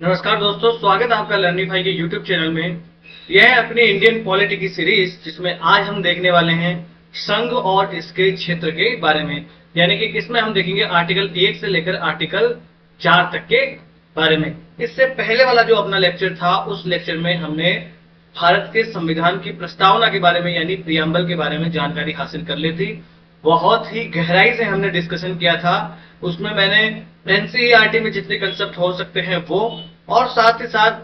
नमस्कार दोस्तों, स्वागत है आपका लर्निफाई के यूट्यूब चैनल में। यह है अपनी इंडियन पॉलिटी की सीरीज, जिसमें आज हम देखने वाले हैं संघ और इसके क्षेत्र के बारे में। यानी कि इसमें हम देखेंगे आर्टिकल 1 से लेकर आर्टिकल 4 तक के बारे में। इससे पहले वाला जो अपना लेक्चर था, उस लेक्चर में हमने भारत के संविधान की प्रस्तावना के बारे में यानी प्रियम्बल के बारे में जानकारी हासिल कर ली थी। बहुत ही गहराई से हमने डिस्कशन किया था। उसमें मैंने एनसीईआरटी में जितने कंसेप्ट हो सकते हैं वो, और साथ ही साथ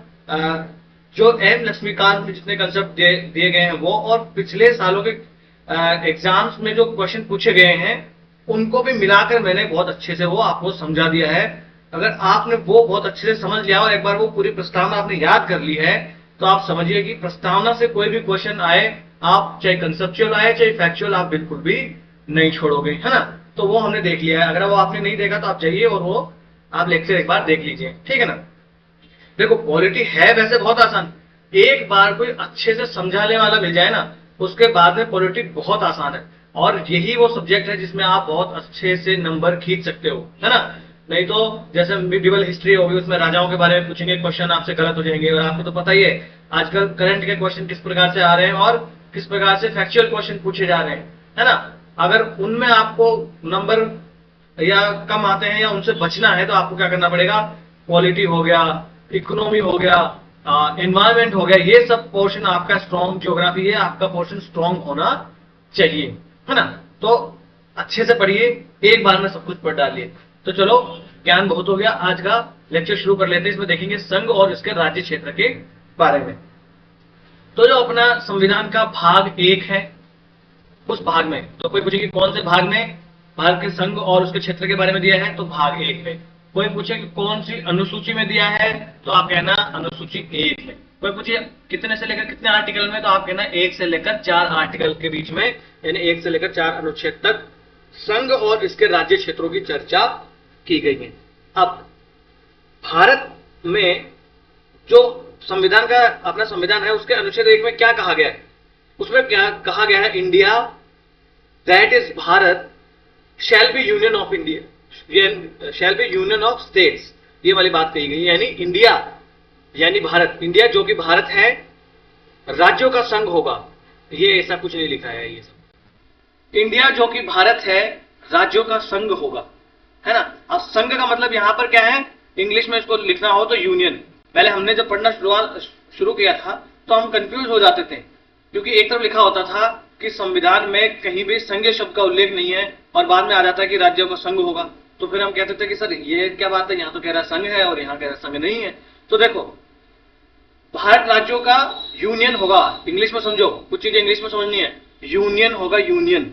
जो एम लक्ष्मीकांत में जितने कंसेप्ट दिए गए हैं वो, और पिछले सालों के एग्जाम्स में जो क्वेश्चन पूछे गए हैं उनको भी मिलाकर मैंने बहुत अच्छे से वो आपको समझा दिया है। अगर आपने वो बहुत अच्छे से समझ लिया और एक बार वो पूरी प्रस्तावना आपने याद कर ली है, तो आप समझिए कि प्रस्तावना से कोई भी क्वेश्चन आए, आप चाहे कंसेप्चुअल आए चाहे फैक्चुअल, आप बिल्कुल भी नहीं छोड़ोगे, है ना। तो वो हमने देख लिया है। अगर वो आपने नहीं देखा तो आप जाइए और वो आप लेक्चर एक बार देख लीजिए, ठीक है ना। देखो, पॉलिटी है वैसे बहुत आसान। एक बार कोई अच्छे से समझाने वाला मिल जाए ना, उसके बाद में पॉलिटी बहुत आसान है। और यही वो सब्जेक्ट है जिसमें आप बहुत अच्छे से नंबर खींच सकते हो, है ना। नहीं तो जैसे मिडिवल हिस्ट्री होगी, उसमें राजाओं के बारे में पूछेंगे, क्वेश्चन आपसे गलत हो जाएंगे। और आपको तो पता ही है आजकल करंट के क्वेश्चन किस प्रकार से आ रहे हैं और किस प्रकार से फैक्चुअल क्वेश्चन पूछे जा रहे हैं, है ना। अगर उनमें आपको नंबर या कम आते हैं या उनसे बचना है, तो आपको क्या करना पड़ेगा, पॉलिटी हो गया, इकोनॉमी हो गया, एनवायरमेंट हो गया, ये सब पोर्शन आपका स्ट्रॉन्ग, ज्योग्राफी है आपका पोर्शन स्ट्रॉन्ग होना चाहिए, है ना। तो अच्छे से पढ़िए, एक बार में सब कुछ पढ़ डालिए। तो चलो, ज्ञान बहुत हो गया, आज का लेक्चर शुरू कर लेते हैं। इसमें देखेंगे संघ और इसके राज्य क्षेत्र के बारे में। तो जो अपना संविधान का भाग 1 है, उस भाग में तो कोई पूछे कि कौन से भाग में भारत के संघ और उसके क्षेत्र के बारे में दिया है, तो भाग 1 में। कोई पूछे कि कौन सी अनुसूची में दिया है, तो आप कहना अनुसूची 1 में। कोई पूछे कितने से लेकर कितने आर्टिकल में, तो आप कहना 1 से लेकर 4 आर्टिकल के बीच में, यानी 1 से लेकर 4 अनुच्छेद तक संघ और इसके राज्य क्षेत्रों की चर्चा की गई है। अब भारत में जो संविधान का अपना संविधान है, उसके अनुच्छेद 1 में क्या कहा गया है, उसमें क्या कहा गया है, India that is Bharat shall be union of India, shall be union of states, ये वाली बात कही गई। यानी इंडिया यानी भारत, इंडिया जो कि भारत है, राज्यों का संघ होगा। ये ऐसा कुछ नहीं लिखा है, ये सब इंडिया जो कि भारत है, राज्यों का संघ होगा, है ना। अब संघ का मतलब यहां पर क्या है, इंग्लिश में इसको लिखना हो तो यूनियन। पहले हमने जब पढ़ना शुरू किया था तो हम कंफ्यूज हो जाते थे, क्योंकि एक तरफ लिखा होता था कि संविधान में कहीं भी संघ शब्द का उल्लेख नहीं है, और बाद में आ जाता है कि राज्यों का संघ होगा। तो फिर हम कहते थे कि सर ये क्या बात है, यहां तो कह रहा संघ है और यहां कह रहा संघ नहीं है। तो देखो, भारत राज्यों का यूनियन होगा। इंग्लिश में समझो, कुछ चीजें इंग्लिश में समझनी है। यूनियन होगा, यूनियन।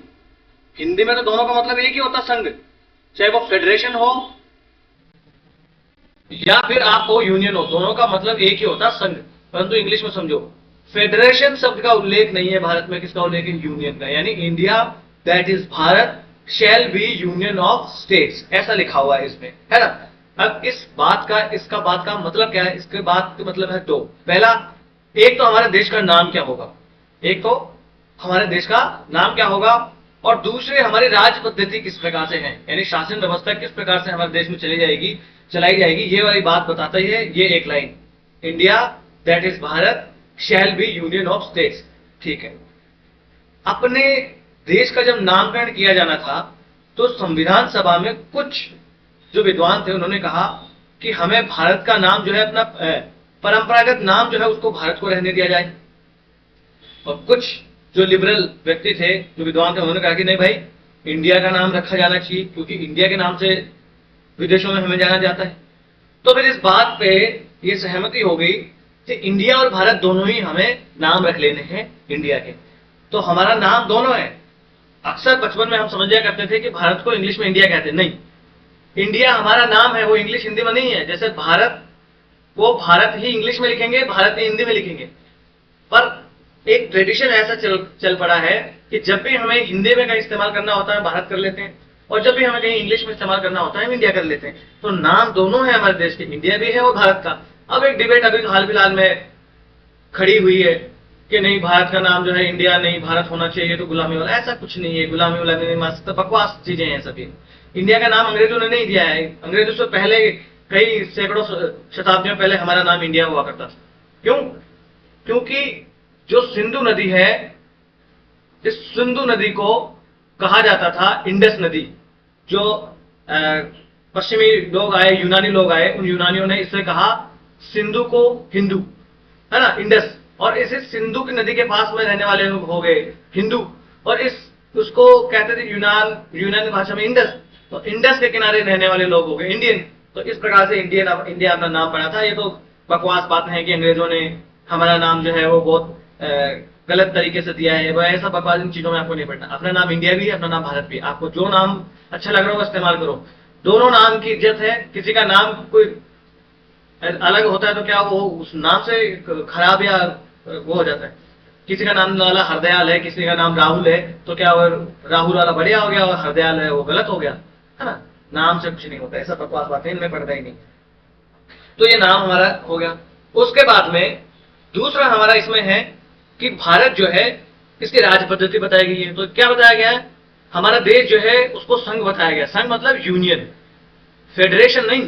हिंदी में तो दोनों का मतलब एक ही होता, संघ, चाहे वो फेडरेशन हो या फिर आपको यूनियन हो, दोनों का मतलब एक ही होता, संघ। परंतु इंग्लिश में समझो, फेडरेशन शब्द का उल्लेख नहीं है भारत में, किसका उल्लेख है, यूनियन का। यानी India that is Bharat shall be union of states, ऐसा लिखा हुआ है इसमें, है ना। अब इसका बात का मतलब क्या है, इसके बात का मतलब है दो। पहला, एक तो हमारे देश का नाम क्या होगा, एक तो हमारे देश का नाम क्या होगा, और दूसरे हमारी राज पद्धति किस प्रकार से है, यानी शासन व्यवस्था किस प्रकार से हमारे देश में चलाई जाएगी, ये वाली बात बताता ही है ये एक line, India that is Bharat shall be union of states. ठीक है। अपने देश का जब नामकरण किया जाना था, तो संविधान सभा में कुछ जो विद्वान थे, उन्होंने कहा कि हमें भारत का नाम जो है, अपना परंपरागत नाम जो है, उसको भारत को रहने दिया जाए। और कुछ जो लिबरल व्यक्ति थे, जो विद्वान थे, उन्होंने कहा कि नहीं भाई, इंडिया का नाम रखा जाना चाहिए, क्योंकि इंडिया के नाम से विदेशों में हमें जाना जाता है। तो फिर इस बात पे ये सहमति हो गई कि इंडिया और भारत दोनों ही हमें नाम रख लेने हैं इंडिया के। तो हमारा नाम दोनों है। अक्सर बचपन में हम समझ जाया करते थे कि भारत को इंग्लिश में इंडिया कहते हैं, नहीं, इंडिया हमारा नाम है, वो इंग्लिश हिंदी में नहीं है। जैसे भारत को भारत ही इंग्लिश में लिखेंगे, भारत ही हिंदी में लिखेंगे। पर एक ट्रेडिशन ऐसा चल पड़ा है कि जब भी हमें हिंदी में कहीं इस्तेमाल करना होता है, भारत कर लेते हैं, और जब भी हमें कहीं इंग्लिश में इस्तेमाल करना होता है, हम इंडिया कर लेते हैं। तो नाम दोनों है हमारे देश के, इंडिया भी है और भारत का। अब एक डिबेट अभी हाल फिलहाल में खड़ी हुई है कि नहीं, भारत का नाम जो है इंडिया नहीं, भारत होना चाहिए, तो गुलामी वाला। ऐसा कुछ नहीं है, गुलामी वाला नहीं, मस्त बकवास चीजें हैं सभी। इंडिया का नाम अंग्रेजों ने नहीं दिया है, अंग्रेजों से पहले कई सैकड़ों शताब्दियों पहले हमारा नाम इंडिया हुआ करता था। क्यों? क्योंकि जो सिंधु नदी है, इस सिंधु नदी को कहा जाता था इंडस नदी। जो पश्चिमी लोग आए, यूनानी लोग आए, उन यूनानियों ने इससे कहा सिंधु को हिंदू, है ना, इंडस, और इस सिंधु की नदी के पास में रहने वाले लोग हो गए हिंदू, और इस उसको कहते थे यूनानी भाषा में इंडस, तो इंडस के किनारे रहने वाले लोग हो गए इंडियन। तो इस प्रकार से इंडिया अपना नाम पड़ा था। ये तो बकवास बात है कि अंग्रेजों ने हमारा नाम जो है वो बहुत गलत तरीके से दिया है, वो ऐसा बकवास इन चीजों में आपको नहीं पड़ना। अपना नाम इंडिया भी है, अपना नाम भारत भी है, आपको जो नाम अच्छा लग रहा हो इस्तेमाल करो। दोनों नाम की इज्जत है। किसी का नाम कोई अलग होता है तो क्या वो उस नाम से खराब या वो हो जाता है? किसी का नाम वाला हरदयाल है, किसी का नाम राहुल है, तो क्या वो राहुल वाला बढ़िया हो गया और हरदयाल है वो गलत हो गया? है ना, नाम से कुछ नहीं होता, ऐसा बकवास बातें इनमें पड़ता ही नहीं। तो ये नाम हमारा हो गया। उसके बाद में दूसरा हमारा इसमें है कि भारत जो है इसकी राज्य पद्धति बताई गई है। तो क्या बताया गया है? हमारा देश जो है उसको संघ बताया गया। संघ मतलब यूनियन, फेडरेशन नहीं।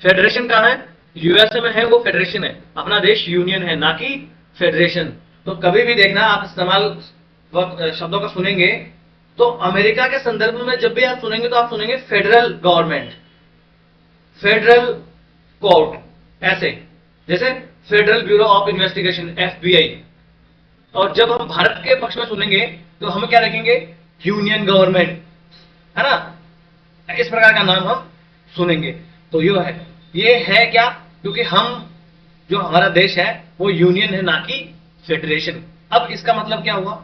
फेडरेशन कहां है? यूएसए में है, वो फेडरेशन है। अपना देश यूनियन है, ना कि फेडरेशन। तो कभी भी देखना आप इस्तेमाल शब्दों का सुनेंगे तो अमेरिका के संदर्भ में जब भी आप सुनेंगे तो आप सुनेंगे फेडरल गवर्नमेंट, फेडरल कोर्ट, ऐसे जैसे federal bureau of investigation FBI. और जब हम भारत के पक्ष में सुनेंगे तो हम क्या रखेंगे? यूनियन गवर्नमेंट, है ना, इस प्रकार का नाम हम सुनेंगे। तो ये है क्या? क्योंकि हम जो हमारा देश है वो यूनियन है, ना कि फेडरेशन। अब इसका मतलब क्या हुआ?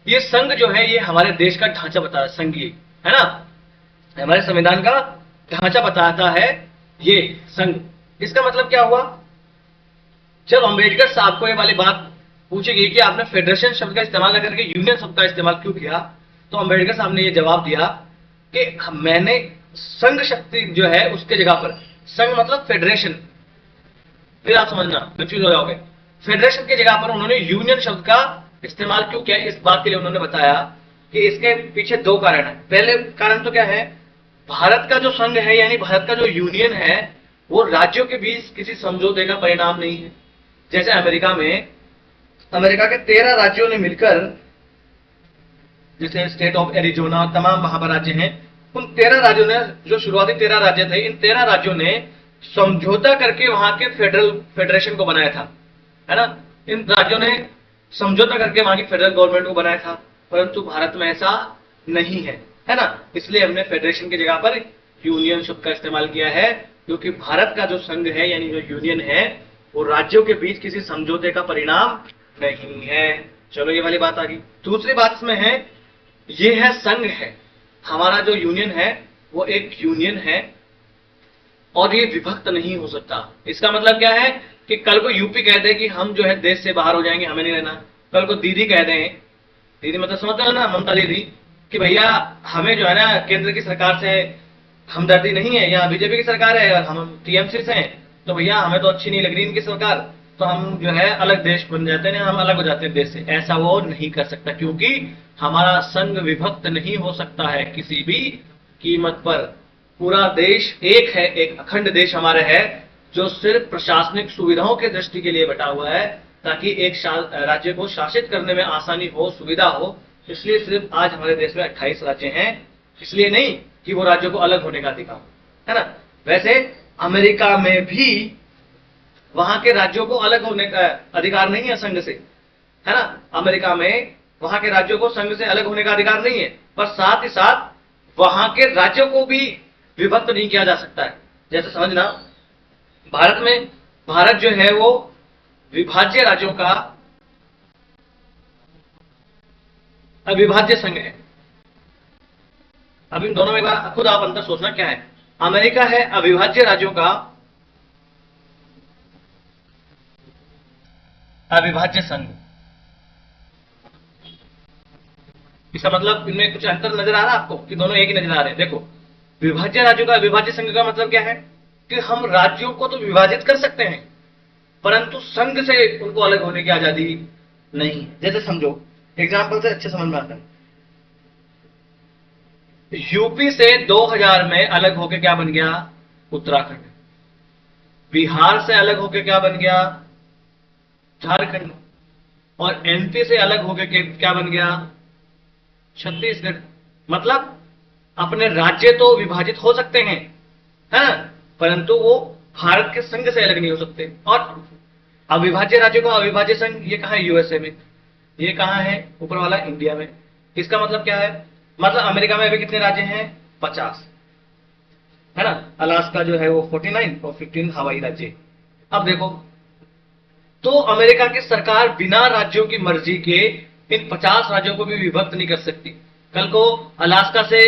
ये संघ जो है ये हमारे देश का ढांचा बताता है, संघीय, है ना, हमारे संविधान का ढांचा बताता है ये संघ। इसका मतलब क्या हुआ? जब अंबेडकर साहब को ये वाली बात पूछी गई कि आपने फेडरेशन शब्द का इस्तेमाल न करके यूनियन शब्द का इस्तेमाल क्यों किया, तो अंबेडकर साहब ने ये जवाब दिया कि मैंने संघ शक्ति जो है उसके जगह पर, संघ मतलब फेडरेशन, फिर आप समझना कंफ्यूज हो जाओगे, फेडरेशन की जगह पर उन्होंने यूनियन शब्द का इस्तेमाल क्यों किया? इस बात के लिए उन्होंने बताया कि इसके पीछे दो कारण है। पहले कारण तो क्या है? भारत का जो संघ है यानी भारत का जो यूनियन है वो राज्यों के बीच किसी समझौते का परिणाम नहीं है। जैसे अमेरिका के 13 राज्यों ने मिलकर, जैसे स्टेट ऑफ एरिजोना, तमाम वहां पर राज्य हैं, उन 13 राज्यों ने, जो शुरुआती 13 राज्य थे, इन 13 राज्यों ने समझौता करके वहां के फेडरेशन को बनाया था, है ना। इन राज्यों ने समझौता करके वहां की फेडरल गवर्नमेंट को बनाया था, परंतु भारत में ऐसा नहीं है ना। इसलिए हमने फेडरेशन की जगह पर यूनियन शब्द का इस्तेमाल किया है, क्योंकि भारत का जो संघ है यानी जो यूनियन है वो राज्यों के बीच किसी समझौते का परिणाम नहीं है। चलो ये वाली बात आ गई। दूसरी बात इसमें है, ये है संघ है, हमारा जो यूनियन है वो एक यूनियन है और ये विभक्त नहीं हो सकता। इसका मतलब क्या है कि कल को यूपी कह दे कि हम जो है देश से बाहर हो जाएंगे, हमें नहीं रहना। कल को दीदी कह दें, दीदी मतलब समझते हो ना, ममता दीदी, कि भैया हमें जो है ना केंद्र की सरकार से हमदर्दी नहीं है, यहाँ बीजेपी की सरकार है और हम टीएमसी से हैं, तो भैया हमें तो अच्छी नहीं लग रही इनकी सरकार, तो हम जो है अलग देश बन जाते हैं, हम अलग हो जाते हैं देश से। ऐसा वो नहीं कर सकता, क्योंकि हमारा संघ विभक्त नहीं हो सकता है किसी भी कीमत पर। पूरा देश एक है, एक अखंड देश हमारा है, जो सिर्फ प्रशासनिक सुविधाओं के दृष्टि के लिए बटा हुआ है, ताकि एक राज्य को शासित करने में आसानी हो, सुविधा हो। इसलिए सिर्फ आज हमारे देश में 28 राज्य हैं, इसलिए नहीं कि वो राज्यों को अलग होने का अधिकार है ना। वैसे अमेरिका में भी वहां के राज्यों को अलग होने का अधिकार नहीं है संघ से, है ना। अमेरिका में वहां के राज्यों को संघ से अलग होने का अधिकार नहीं है, पर साथ ही साथ वहां के राज्यों को भी विभक्त नहीं किया जा सकता है। जैसे समझना, भारत जो है वो विभाज्य राज्यों का अविभाज्य संघ है। अब इन दोनों में एक बार खुद आप अंतर सोचना क्या है। अमेरिका है अविभाज्य राज्यों का अविभाज्य संघ। इसका मतलब इनमें कुछ अंतर नजर आ रहा है आपको कि दोनों एक ही नजर आ रहे हैं? देखो, विभाज्य राज्यों का अविभाज्य संघ का मतलब क्या है कि हम राज्यों को तो विभाजित कर सकते हैं, परंतु संघ से उनको अलग होने की आजादी नहीं। जैसे समझो, एग्जाम्पल से अच्छे समझ में आता है, यूपी से 2000 में अलग होकर क्या बन गया? उत्तराखंड। बिहार से अलग होकर क्या बन गया? झारखंड। और एमपी से अलग होकर क्या बन गया? छत्तीसगढ़। मतलब अपने राज्य तो विभाजित हो सकते हैं, है ना, परंतु वो भारत के संघ से अलग नहीं हो सकते। और अविभाज्य राज्यों का अविभाज्य संघ ये कहाँ है? यूएसए में। ये कहाँ है? ऊपर वाला इंडिया में। इसका मतलब क्या है? मतलब अमेरिका में अभी कितने राज्य हैं? 50, है ना। अलास्का जो है वो 49 और 15 हवाई राज्य। अब देखो, तो अमेरिका की सरकार बिना राज्यों की मर्जी के इन 50 राज्यों को भी विभक्त नहीं कर सकती। कल को अलास्का से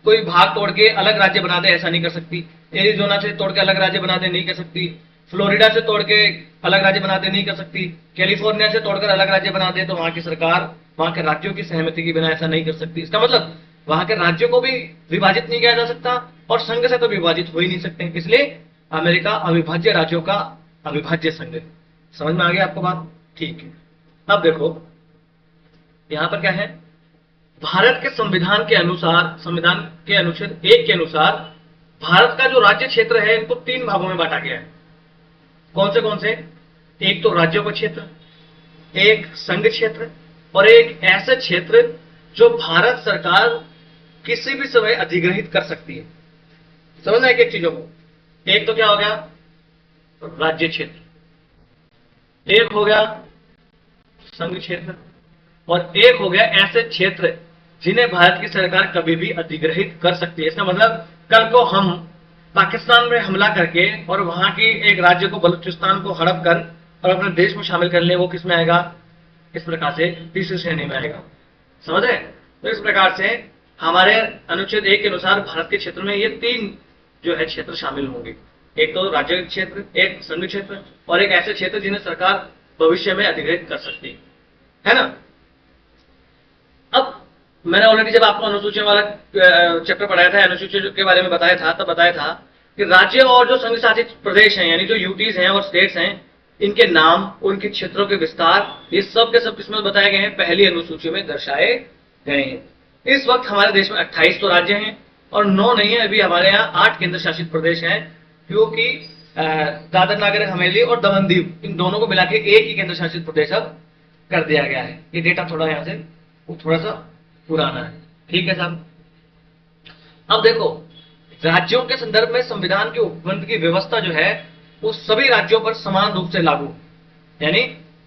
कोई भाग तोड़ के अलग राज्य बना दे, ऐसा नहीं कर सकती। एरिजोना से तोड़ के अलग राज्य बना दे, नहीं कर सकती। फ्लोरिडा से तोड़ के अलग राज्य बना दे, नहीं कर सकती। कैलिफोर्निया से तोड़कर अलग राज्य बना दे तो वहां की सरकार वहां के राज्यों की सहमति के बिना ऐसा नहीं कर सकती। इसका मतलब वहां के राज्यों को भी विभाजित नहीं किया जा सकता और संघ से तो विभाजित हो ही नहीं सकते। इसलिए अमेरिका अविभाज्य राज्यों का अविभाज्य संघ है। समझ में आ गया आपको बात? ठीक है। अब देखो यहां पर क्या है, भारत के संविधान के अनुसार, संविधान के अनुच्छेद 1 के अनुसार भारत का जो राज्य क्षेत्र है इनको 3 भागों में बांटा गया है। कौन से? एक तो राज्यों का क्षेत्र, एक संघ क्षेत्र और एक ऐसे क्षेत्र जो भारत सरकार किसी भी समय अधिग्रहित कर सकती है। समझना एक एक चीजों को। एक तो क्या हो गया? राज्य क्षेत्र, एक हो गया संघ क्षेत्र और एक हो गया ऐसे क्षेत्र जिन्हें भारत की सरकार कभी भी अधिग्रहित कर सकती है। इसका मतलब कल को हम पाकिस्तान में हमला करके और वहां की एक राज्य को, बलूचिस्तान को हड़प कर और अपने देश में शामिल कर ले, वो किस में आएगा? इस प्रकार से तीसरी श्रेणी में आएगा। समझ रहे? तो इस प्रकार से हमारे अनुच्छेद 1 के अनुसार भारत के क्षेत्र में ये 3 जो है क्षेत्र शामिल होंगे। एक तो राज्य क्षेत्र, एक संघ क्षेत्र और एक ऐसे क्षेत्र जिन्हें सरकार भविष्य में अधिग्रहित कर सकती है ना। अब मैंने ऑलरेडी जब आपको अनुसूचियों वाला चैप्टर पढ़ाया था, अनुसूचियों के बारे में बताया था, तब बताया था कि राज्य और जो संघ शासित प्रदेश हैं, यानी जो यूटीज हैं और स्टेट्स हैं, इनके नाम, उनके क्षेत्रों के विस्तार, ये सब के सब किसमें बताए गए हैं? पहली अनुसूची में दर्शाए गए हैं। इस वक्त हमारे देश में 28 तो राज्य हैं और 9 नहीं है, अभी हमारे यहाँ 8 केंद्र शासित प्रदेश हैं, क्योंकि दादर नागर हवेली और दमन दीव, इन दोनों को मिला के एक ही केंद्र शासित प्रदेश अब कर दिया गया है। ये डेटा थोड़ा यहाँ से थोड़ा सा पुराना है। ठीक है साहब। अब देखो, राज्यों के संदर्भ में संविधान के उपबंध की व्यवस्था जो है वो सभी राज्यों पर समान रूप से लागू, यानी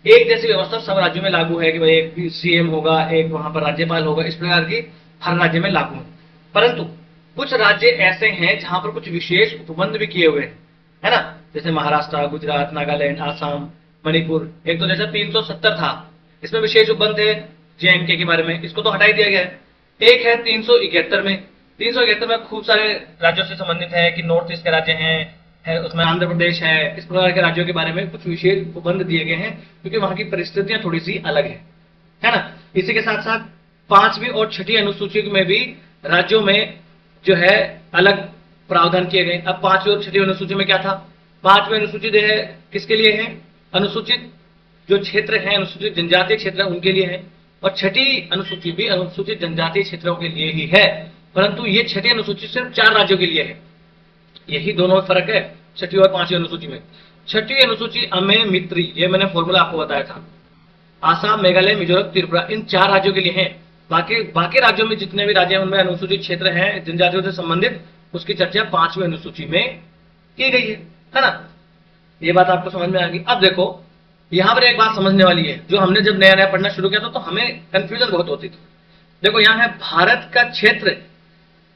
एक जैसी व्यवस्था सब राज्यों में लागू है कि भाई एक सीएम होगा, एक वहां पर राज्यपाल होगा, इस प्रकार की हर राज्य में लागू है। परंतु कुछ राज्य ऐसे हैं जहां पर कुछ विशेष उपबंध भी किए हुए हैं, है ना, जैसे महाराष्ट्र, गुजरात, नागालैंड, आसाम, मणिपुर। एक तो जैसे 370 था, इसमें विशेष उपबंध है जेएंडके के बारे में, इसको तो हटा ही दिया गया है। एक है 371 में, 371 में खूब सारे राज्यों से संबंधित है कि नॉर्थ ईस्ट के राज्य हैं, उसमें आंध्र प्रदेश है, इस प्रकार के राज्यों के बारे में कुछ विशेष उपबंध दिए गए हैं क्योंकि वहां की परिस्थितियां थोड़ी सी अलग है ना। इसी के साथ साथ 5वीं और 6ठी अनुसूची में भी राज्यों में जो है अलग प्रावधान किए गए। अब 5वीं और 6ठी अनुसूची में क्या था? 5वीं अनुसूची जो है किसके लिए है? अनुसूचित जो क्षेत्र है, अनुसूचित जनजातीय क्षेत्र उनके लिए है, और 6ठी अनुसूची भी अनुसूचित जनजातीय क्षेत्रों के लिए ही है। परंतु ये 6ठी अनुसूची सिर्फ 4 राज्यों के लिए है। यही दोनों में फर्क है 6ठी और 5वीं अनुसूची में। 6ठी अनुसूची अमे मित्री, ये मैंने फॉर्मूला आपको बताया था, आसाम, मेघालय, मिजोरम, त्रिपुरा, इन 4 राज्यों के लिए है। बाकी राज्यों में जितने भी राज्य हैं उनमें अनुसूचित क्षेत्र हैं जनजातियों से संबंधित, उसकी चर्चा 5वीं अनुसूची में की गई है ना। ये बात आपको समझ में आ गई। अब देखो यहां पर एक बात समझने वाली है, जो हमने जब नया नया पढ़ना शुरू किया था तो हमें कंफ्यूजन बहुत होती थी। देखो यहां है भारत का क्षेत्र,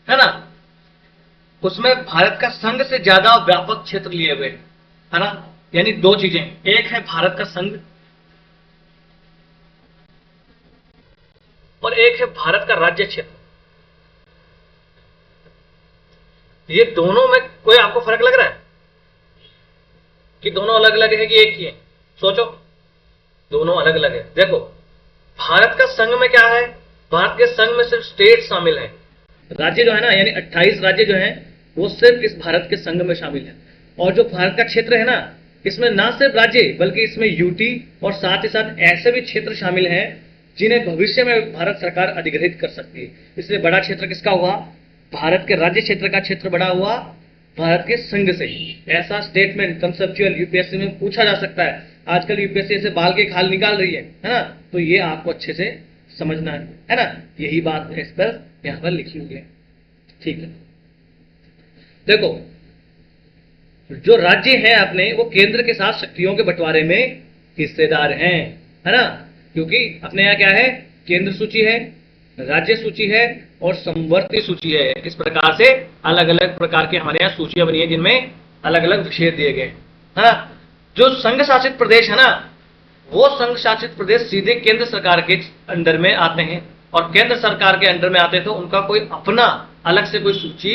है ना, उसमें भारत का संघ से ज्यादा व्यापक क्षेत्र लिए हुए, है ना। यानी 2 चीजें, एक है भारत का संघ और एक है भारत का राज्य क्षेत्र। ये दोनों में कोई आपको फर्क लग रहा है कि दोनों अलग अलग है कि एक ही है? सोचो, दोनों अलग अलग है। देखो भारत का संघ में क्या है? भारत के संघ में सिर्फ स्टेट शामिल है, राज्य जो है ना, यानी 28 राज्य जो हैं वो सिर्फ इस भारत के संघ में शामिल है। और जो भारत का क्षेत्र है ना, इसमें ना सिर्फ राज्य बल्कि इसमें यूटी और साथ ही साथ ऐसे भी क्षेत्र शामिल हैं जिन्हें भविष्य में भारत सरकार अधिग्रहित कर सकती है। इसलिए बड़ा क्षेत्र किसका हुआ? भारत के राज्य क्षेत्र का क्षेत्र बड़ा हुआ, भारत के संघ से। ऐसा स्टेटमेंट कंसेप्चुअल यूपीएससी में पूछा जा सकता है। आजकल यूपीएससी ऐसे बाल के खाल निकाल रही है ना, तो ये आपको अच्छे से समझना है ना। यही बात इस पर यहां पर लिखी हुई है, ठीक है। देखो, जो राज्य हैं अपने, वो केंद्र के साथ शक्तियों के बंटवारे में हिस्सेदार हैं, है ना। क्योंकि अपने यहाँ क्या है, केंद्र सूची है, राज्य सूची है और समवर्ती सूची है। इस प्रकार से अलग अलग प्रकार की हमारे यहाँ सूचियां बनी है, जिनमें अलग अलग विषय दिए गए, है ना। जो संघ शासित प्रदेश है ना, वो संघ शासित प्रदेश सीधे केंद्र सरकार के अंडर में आते हैं, और केंद्र सरकार के अंडर में आते हैं तो उनका कोई अपना अलग से कोई सूची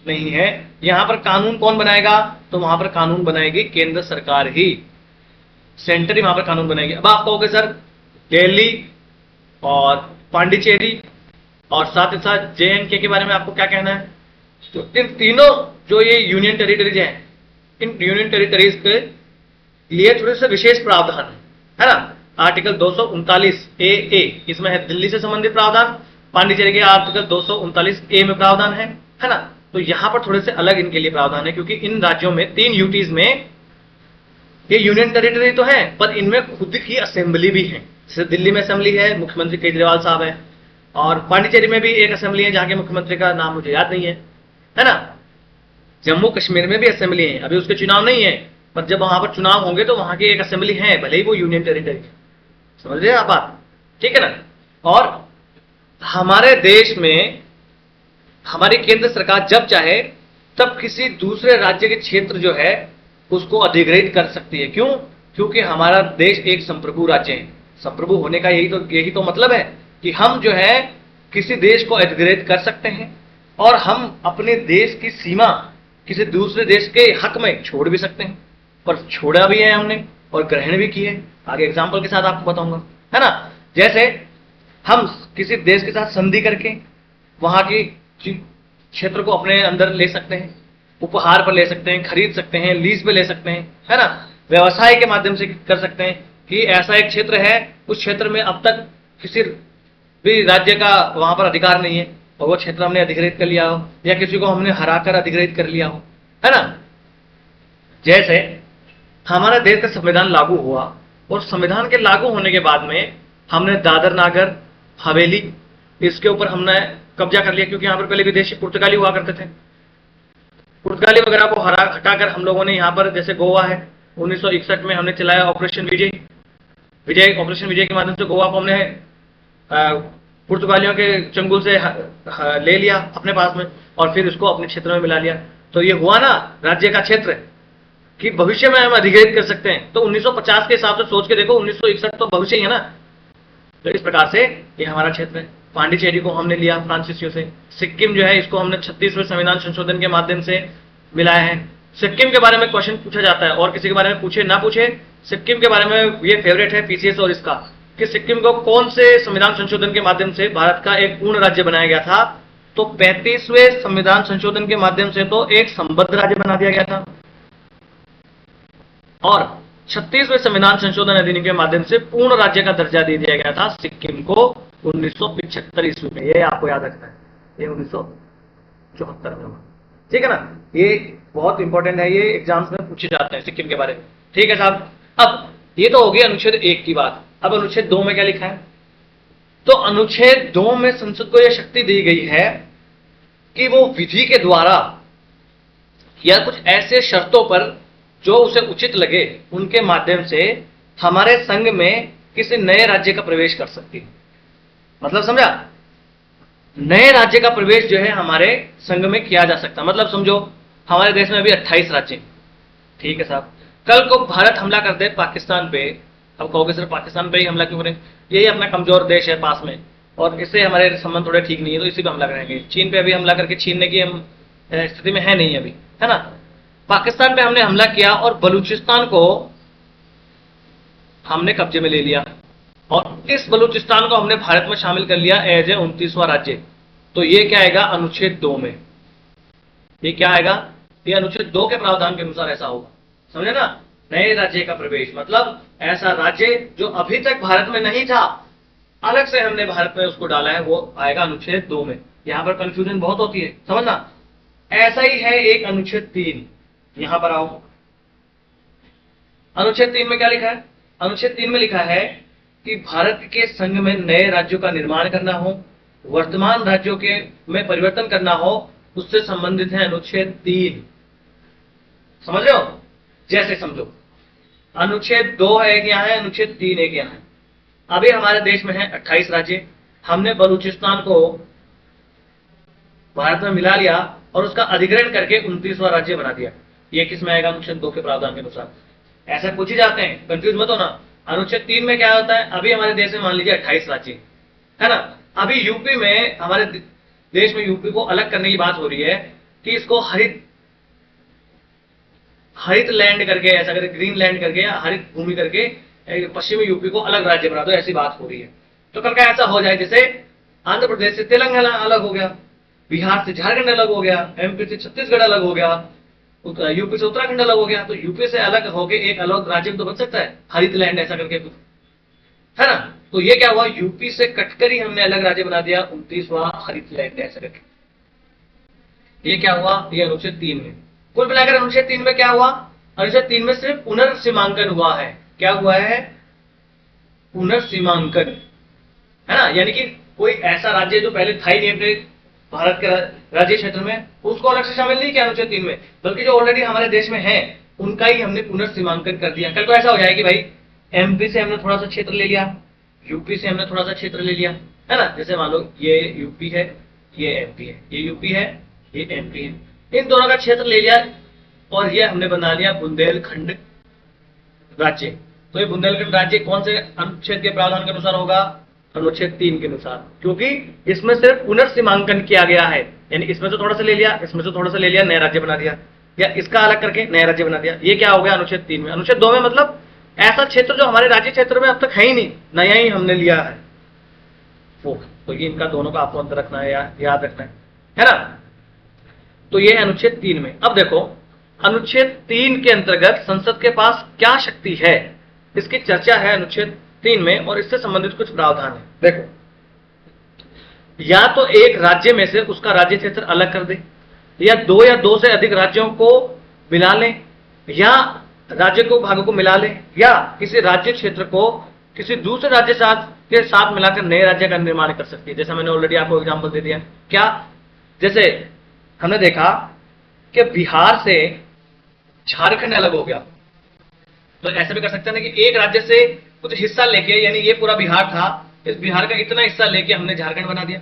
नहीं है। यहां पर कानून कौन बनाएगा, तो वहां पर कानून बनाएगी केंद्र सरकार ही, सेंटर ही वहां पर कानून बनाएगी। अब आप कहोगे सर दिल्ली और पांडिचेरी और साथ ही साथ JNK के बारे में आपको क्या कहना है। तो इन तीनों जो ये यूनियन टेरिटरीज हैं, इन यूनियन टेरिटरीज के लिए थोड़े से विशेष प्रावधान है ना। आर्टिकल 239 AA इसमें है दिल्ली से संबंधित प्रावधान, पांडिचेरी के आर्टिकल 239 A में प्रावधान है ना। तो यहां पर थोड़े से अलग इनके लिए प्रावधान है, क्योंकि इन राज्यों में 3 यूटीज में ये यूनियन टेरिटरी तो है, पर इनमें खुद की असेंबली भी है। जैसे दिल्ली में असेंबली है, मुख्यमंत्री केजरीवाल साहब है, और पांडिचेरी में भी एक असेंबली है जहां के मुख्यमंत्री का नाम मुझे याद नहीं है ना। जम्मू कश्मीर में भी असेंबली है, अभी उसके चुनाव नहीं है, पर जब वहां पर चुनाव होंगे तो वहां की एक असेंबली है, भले ही वो यूनियन टेरिटरी। समझ रहे आप बात, ठीक है ना। और हमारे देश में हमारी केंद्र सरकार जब चाहे तब किसी दूसरे राज्य के क्षेत्र जो है उसको अधिग्रहित कर सकती है। क्यों? क्योंकि हमारा देश एक संप्रभु राज्य है। संप्रभु होने का यही तो मतलब है कि हम जो है किसी देश को अधिग्रहित कर सकते हैं, और हम अपने देश की सीमा किसी दूसरे देश के हक में छोड़ भी सकते हैं, और छोड़ा भी है हमने और ग्रहण भी किए। आगे एग्जाम्पल के साथ आपको बताऊंगा, है ना। जैसे हम किसी देश के साथ संधि करके वहां की क्षेत्र को अपने अंदर ले सकते हैं, उपहार पर ले सकते हैं, खरीद सकते हैं, लीज पे ले सकते हैं, है ना। व्यवसाय के माध्यम से कर सकते हैं कि ऐसा एक क्षेत्र है, उस क्षेत्र में अब तक किसी भी राज्य का वहां पर अधिकार नहीं है, और वो क्षेत्र हमने अधिग्रहित कर लिया हो, या किसी को हमने हराकर अधिग्रहित कर लिया हो, है ना। जैसे हमारे देश का संविधान लागू हुआ, और संविधान के लागू होने के बाद में हमने दादर नागर हवेली इसके ऊपर हमने कब्जा कर लिया, क्योंकि यहाँ पर पहले विदेशी पुर्तगाली हुआ करते थे। पुर्तगाली वगैरह को हटाकर हम लोगों ने यहाँ पर, जैसे गोवा है, 1961 में हमने चलाया ऑपरेशन विजय। ऑपरेशन विजय के माध्यम से गोवा को हमने पुर्तगालियों के चंगुल से ले लिया अपने पास में, और फिर इसको अपने क्षेत्र में मिला लिया। तो ये हुआ ना राज्य का क्षेत्र कि भविष्य में हम अधिग्रहित कर सकते हैं। तो 1950 के हिसाब से सोच के देखो, 1961 तो भविष्य ही है ना। तो इस प्रकार से ये हमारा क्षेत्र है। पांडिचेरी को हमने लिया फ्रांसीसियों से। सिक्किम जो है इसको हमने 36वें संविधान संशोधन के माध्यम से मिलाया है। सिक्किम के बारे में क्वेश्चन पूछा जाता है, और किसी के बारे में पूछे ना पूछे, सिक्किम के बारे में ये फेवरेट है पीसीएस और इसका, कि सिक्किम को कौन से संविधान संशोधन के माध्यम से भारत का एक पूर्ण राज्य बनाया गया था। तो 35वें संविधान संशोधन के माध्यम से तो एक संबद्ध राज्य बना दिया गया था, और 36वें संविधान संशोधन अधिनियम के माध्यम से पूर्ण राज्य का दर्जा दे दिया गया था सिक्किम को 1975 ईस्वी में। ये आपको याद रखना है, ये 1974 में हुआ, ठीक है ना। ये बहुत इंपॉर्टेंट है, ये एग्जाम्स में पूछे जाते हैं सिक्किम के बारे में, ठीक है साहब। अब ये तो हो गई अनुच्छेद 1 की बात। अब अनुच्छेद 2 में क्या लिखा है, तो अनुच्छेद 2 में संसद को यह शक्ति दी गई है कि वो विधि के द्वारा या कुछ ऐसे शर्तों पर जो उसे उचित लगे उनके माध्यम से हमारे संघ में किसी नए राज्य का प्रवेश कर सकती है। मतलब समझा, नए राज्य का प्रवेश जो है हमारे संघ में किया जा सकता है। मतलब समझो हमारे देश में अभी 28 राज्य, ठीक है साहब। कल को भारत हमला कर दे पाकिस्तान पे, अब कहोगे सिर्फ पाकिस्तान पे ही हमला क्यों करें, यही अपना कमजोर देश है पास में, और इससे हमारे संबंध थोड़े ठीक नहीं है, तो इसी पे हमला करेंगे। चीन पे अभी हमला करके छीनने की हम स्थिति में है नहीं अभी, है ना। पाकिस्तान पे हमने हमला किया और बलूचिस्तान को हमने कब्जे में ले लिया, और इस बलूचिस्तान को हमने भारत में शामिल कर लिया एज ए 29वां राज्य। तो ये क्या आएगा अनुच्छेद 2 में, ये क्या आएगा, ये अनुच्छेद 2 के प्रावधान के अनुसार ऐसा होगा, समझे ना। नए राज्य का प्रवेश मतलब ऐसा राज्य जो अभी तक भारत में नहीं था, अलग से हमने भारत में उसको डाला है, वो आएगा अनुच्छेद 2 में। यहां पर कंफ्यूजन बहुत होती है, समझना। ऐसा ही है एक अनुच्छेद 3, यहां पर आओ। अनुच्छेद 3 में क्या लिखा है? अनुच्छेद 3 में लिखा है कि भारत के संघ में नए राज्यों का निर्माण करना हो, वर्तमान राज्यों के में परिवर्तन करना हो, उससे संबंधित है अनुच्छेद 3। समझ रहे हो? जैसे समझो अनुच्छेद 2 है एक यहाँ है, अनुच्छेद 3 एक यहाँ है। अभी हमारे देश में है 28 राज्य, हमने बलूचिस्तान को भारत में मिला लिया और उसका अधिग्रहण करके 29वां राज्य बना दिया। ये किस में आएगा? अनुच्छेद 2 के प्रावधान के अनुसार। ऐसा पूछ ही जाते हैं, कंफ्यूज मत होना। अनुच्छेद 3 में क्या होता है? अभी हमारे देश में मान लीजिए 28 राज्य है ना। अभी यूपी में, हमारे देश में यूपी को अलग करने की बात हो रही है कि इसको हरित लैंड करके, ऐसा करके ग्रीन लैंड करके या हरित भूमि करके पश्चिमी यूपी को अलग राज्य बना दो, ऐसी बात हो रही है। तो कल का ऐसा हो जाए जैसे आंध्र प्रदेश से तेलंगाना अलग हो गया, बिहार से झारखंड अलग हो गया, एमपी से छत्तीसगढ़ अलग हो गया, यूपी से उत्तराखंड अलग हो गया। तो यूपी से अलग होके एक अलग राज्य तो बन सकता है, हरित लैंड ऐसा करके कुछ, है ना। तो ये क्या हुआ? यूपी से कटकर ही हमने अलग राज्य बना दिया, 29वां हरित लैंड ऐसा करके। ये क्या हुआ? ये अनुच्छेद 3 में। कुल मिलाकर अनुच्छेद 3 में क्या हुआ? अनुच्छेद 3 में सिर्फ पुनर्सीमांकन हुआ है। क्या हुआ है? पुनर्सीमांकन, है ना। यानी कि कोई ऐसा राज्य जो पहले था ही नहीं अपने भारत के राज्य क्षेत्र में, उसको अलग से शामिल नहीं किया अनुच्छेद 3 में, बल्कि जो ऑलरेडी हमारे देश में है उनका ही हमने पुनर्सीमांकन कर दिया। कल को ऐसा हो जाए कि भाई एमपी से हमने थोड़ा सा क्षेत्र ले लिया, यूपी से हमने थोड़ा सा क्षेत्र ले लिया, है ना। जैसे मान लो ये यूपी है, ये एमपी है, ये यूपी है, ये एमपी है, इन दोनों का क्षेत्र ले लिया और ये हमने बना लिया बुंदेलखंड राज्य। तो ये बुंदेलखंड राज्य कौन से अनुच्छेद के प्रावधान के अनुसार होगा? अनुच्छेद 3 के अनुसार, क्योंकि इसमें सिर्फ पुनर्सीमांकन किया गया है। यानी इसमें से थोड़ा सा ले लिया, इसमें से थोड़ा सा ले लिया, नया राज्य बना दिया, या इसका अलग करके नया राज्य बना दिया। ये क्या हो गया? अनुच्छेद 3 में। अनुच्छेद 2 में मतलब ऐसा क्षेत्र जो हमारे राज्य क्षेत्र में अब तक है ही नहीं, नया ही हमने लिया है वो। तो ये इनका दोनों का आपको अंतर रखना है या याद रखना है ना। तो ये है अनुच्छेद 3 में। अब देखो अनुच्छेद 3 के अंतर्गत संसद के पास क्या शक्ति है, इसकी चर्चा है अनुच्छेद 3 में और इससे संबंधित कुछ प्रावधान है। देखो, या तो एक राज्य में से उसका राज्य क्षेत्र अलग कर दे, या दो से अधिक राज्यों को मिला ले, या राज्य को भागों को मिला ले, या किसी राज्य क्षेत्र को किसी दूसरे राज्य के साथ मिलाकर नए राज्य का निर्माण कर सकती है। जैसा मैंने ऑलरेडी आपको एग्जांपल दे दिया। क्या? जैसे हमने देखा कि बिहार से झारखंड अलग हो गया, तो ऐसा भी कर सकते हैं ना कि एक राज्य से कुछ हिस्सा लेके, यानी ये पूरा बिहार था, इस बिहार का इतना हिस्सा लेके हमने झारखंड बना दिया,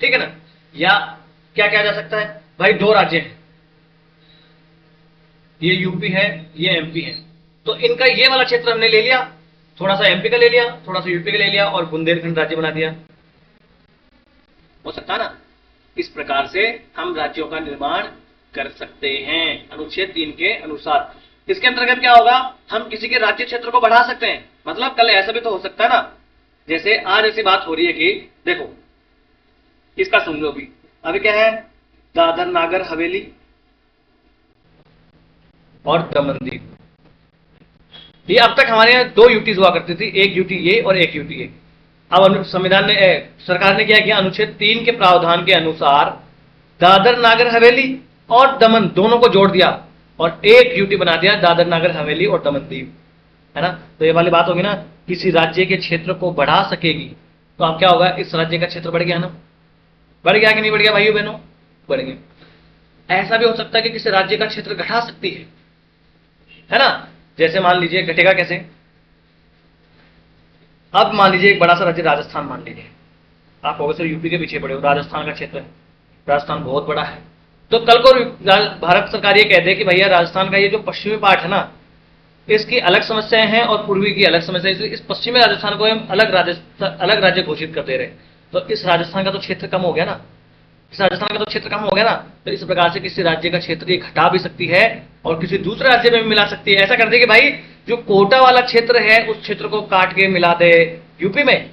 ठीक है ना। या क्या किया जा सकता है? भाई दो राज्य हैं, ये यूपी है, ये एमपी है, तो इनका ये वाला क्षेत्र हमने ले लिया, थोड़ा सा एमपी का ले लिया, थोड़ा सा यूपी का ले लिया और बुंदेलखंड राज्य बना दिया। हो सकता ना। इस प्रकार से हम राज्यों का निर्माण कर सकते हैं अनुच्छेद 3 के अनुसार। इसके अंतर्गत क्या होगा? हम किसी के राज्य क्षेत्र को बढ़ा सकते हैं। मतलब कल ऐसा भी तो हो सकता है ना, जैसे आज ऐसी बात हो रही है कि देखो इसका सुन लो। अभी क्या है? दादर नागर हवेली और दमन दीव। ये अब तक हमारे यहाँ 2 यूटीज हुआ करती थी, एक यूटी ए और एक यूटी ए। अब संविधान ने, सरकार ने क्या किया? अनुच्छेद 3 के प्रावधान के अनुसार दादर नागर हवेली और दमन दोनों को जोड़ दिया और एक यूटी बना दिया, दादर नागर हवेली और दमन दीव, है ना। तो ये वाली बात होगी ना, किसी राज्य के क्षेत्र को बढ़ा सकेगी। तो अब क्या होगा? इस राज्य का क्षेत्र बढ़ गया ना, बढ़ गया कि नहीं बढ़ गया भाइयों बहनों? बढ़ गया। ऐसा भी हो सकता है कि किसी राज्य का क्षेत्र घटा सकती है ना। जैसे मान लीजिए घटेगा कैसे? अब मान लीजिए एक बड़ा सा राज्य राजस्थान मान लीजिए, आप होगे सर यूपी के पीछे पड़े हो, राजस्थान का क्षेत्र है, राजस्थान बहुत बड़ा है। तो कल को भारत सरकार ये कहते हैं कि भैया राजस्थान का ये जो पश्चिमी पार्ट है ना, इसकी अलग समस्याएं हैं और पूर्वी की अलग समस्या है, इस पश्चिमी राजस्थान को हम अलग राज्य घोषित कर दे रहे हैं। तो इस राजस्थान का तो क्षेत्र कम हो गया ना, इस राजस्थान का तो क्षेत्र कम हो गया ना। तो इस प्रकार से किसी राज्य का क्षेत्र ये घटा भी सकती है और किसी दूसरे राज्य में भी मिला सकती है। ऐसा कर दे कि भाई जो कोटा वाला क्षेत्र है उस क्षेत्र को काट के मिला दे यूपी में,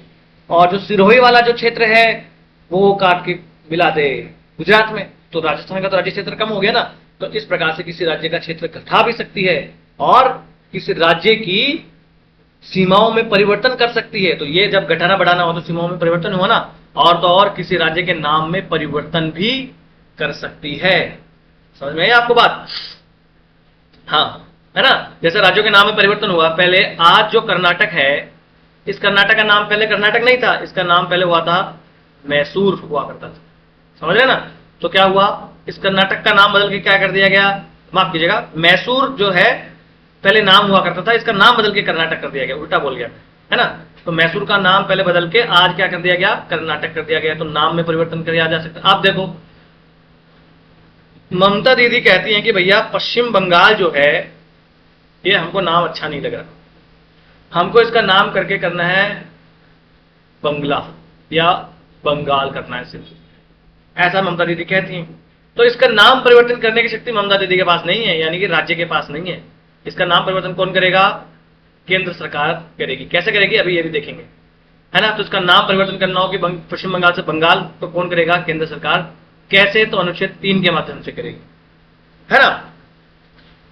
और जो सिरोही वाला जो क्षेत्र है वो काट के मिला दे गुजरात में। तो राजस्थान का तो राज्य क्षेत्र कम हो गया ना। तो इस प्रकार से किसी राज्य का क्षेत्र घटा भी सकती है और किसी राज्य की सीमाओं में परिवर्तन कर सकती है। तो ये जब घटाना बढ़ाना हो तो सीमाओं में परिवर्तन हुआ ना, और तो और किसी राज्य के नाम में परिवर्तन भी कर सकती है। समझ में आई आपको बात? हाँ, है ना। जैसे राज्यों के नाम में परिवर्तन हुआ, पहले आज जो कर्नाटक है, इस कर्नाटक का नाम पहले कर्नाटक नहीं था, इसका नाम पहले हुआ था मैसूर हुआ करता था। समझ रहे ना? तो क्या हुआ, इस कर्नाटक का नाम बदल के क्या कर दिया गया, माफ कीजिएगा, मैसूर जो है पहले नाम हुआ करता था, इसका नाम बदल के कर्नाटक कर दिया गया, उल्टा बोल गया, है ना। तो मैसूर का नाम पहले बदल के आज क्या कर दिया गया, कर्नाटक कर दिया गया। तो नाम में परिवर्तन किया जा सकता है। आप देखो, ममता दीदी कहती हैं कि भैया पश्चिम बंगाल जो है ये हमको नाम अच्छा नहीं लग रहा, हमको इसका नाम करके करना है बंगला या बंगाल करना है सिर्फ, ऐसा ममता दीदी कहती हैं। तो इसका नाम परिवर्तन करने की शक्ति ममता दीदी के पास नहीं है, यानी कि राज्य के पास नहीं है। इसका नाम परिवर्तन कौन करेगा, केंद्र सरकार करेगी। कैसे करेगी अभी ये भी देखेंगे, है ना। तो इसका नाम परिवर्तन करना हो कि पश्चिम बंगाल से बंगाल, तो कौन करेगा, केंद्र सरकार। कैसे, तो अनुच्छेद 3 के माध्यम से करेगी, है ना।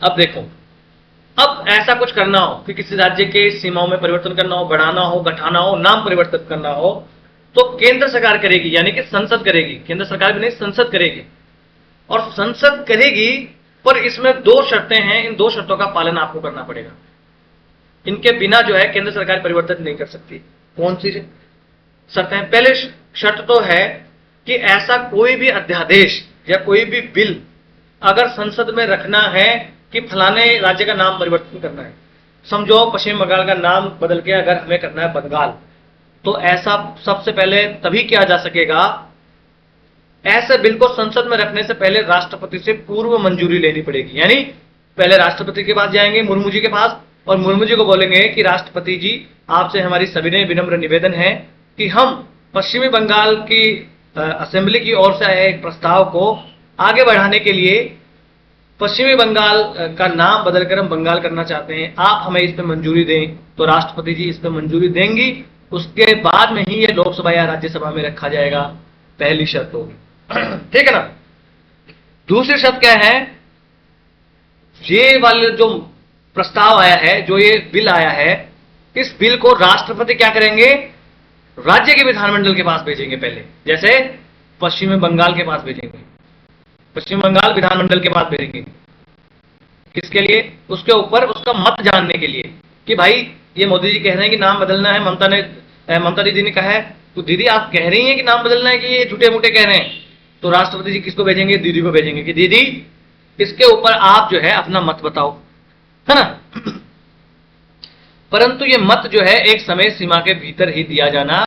अब देखो, अब ऐसा कुछ करना हो कि किसी राज्य के सीमाओं में परिवर्तन करना हो, बढ़ाना हो, घटाना हो, नाम परिवर्तन करना हो, तो केंद्र सरकार करेगी, यानी कि संसद करेगी। केंद्र सरकार भी नहीं, संसद करेगी। और संसद करेगी, पर इसमें 2 शर्तें हैं, इन 2 शर्तों का पालन आपको करना पड़ेगा। इनके बिना जो है केंद्र सरकार परिवर्तन नहीं कर सकती। कौन सी शर्तें? पहले शर्त तो है कि ऐसा कोई भी अध्यादेश या कोई भी बिल अगर संसद में रखना है कि फलाने राज्य का नाम परिवर्तन करना है, समझो पश्चिम बंगाल का नाम बदल के अगर हमें करना है बंगाल, तो ऐसा सबसे पहले तभी किया जा सकेगा, ऐसे बिल को संसद में रखने से पहले राष्ट्रपति से पूर्व मंजूरी लेनी पड़ेगी। यानी पहले राष्ट्रपति के पास जाएंगे, मुर्मू जी के पास, और मुर्मू जी को बोलेंगे कि राष्ट्रपति जी, आपसे हमारी सविनय विनम्र निवेदन है कि हम पश्चिमी बंगाल की असेंबली की ओर से आए एक प्रस्ताव को आगे बढ़ाने के लिए पश्चिमी बंगाल का नाम बदलकर हम बंगाल करना चाहते हैं, आप हमें इस पर मंजूरी दें। तो राष्ट्रपति जी इस पर मंजूरी देंगी, उसके बाद में ही ये लोकसभा या राज्यसभा में रखा जाएगा। पहली शर्त होगी, ठीक है ना। दूसरी शर्त क्या है, ये वाले जो प्रस्ताव आया है, जो ये बिल आया है, इस बिल को राष्ट्रपति क्या करेंगे, राज्य के विधानमंडल के पास भेजेंगे पहले, जैसे पश्चिमी बंगाल के पास भेजेंगे, पश्चिम बंगाल विधानमंडल के पास भेजेंगे। किसके लिए, उसके ऊपर उसका मत जानने के लिए कि भाई ये मोदी जी कह रहे हैं कि नाम बदलना है, ममता दीदी ने कहा है, तो दीदी आप कह रही हैं कि नाम बदलना है कि ये झूठे मूठे कह रहे हैं। तो राष्ट्रपति जी किसको भेजेंगे, दीदी को भेजेंगे कि दीदी इसके ऊपर आप जो है अपना मत बताओ, है ना। परंतु ये मत जो है एक समय सीमा के भीतर ही दिया जाना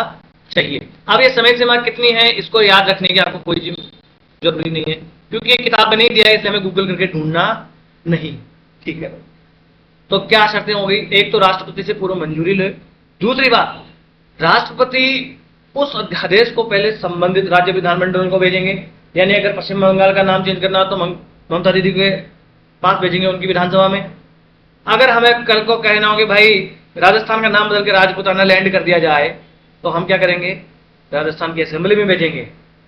चाहिए। अब ये समय सीमा कितनी है, इसको याद रखने की आपको कोई जरूरी नहीं है, क्योंकि ये किताब में नहीं दिया है, इसलिए हमें गूगल करके ढूंढना नहीं, ठीक है। तो क्या शर्तें हो गई, एक तो राष्ट्रपति से पूर्व मंजूरी ले। दूसरी बात, राष्ट्रपति उस अध्यादेश को पहले संबंधित राज्य विधानमंडल को भेजेंगे, यानी अगर पश्चिम बंगाल का नाम चेंज करना हो तो ममता दीदी के पास भेजेंगे, उनकी विधानसभा में। अगर हमें कल को कहना हो कि भाई राजस्थान का नाम बदल के राजपूताना लैंड कर दिया जाए, तो हम क्या करेंगे, राजस्थान की असेंबली में भेजेंगे,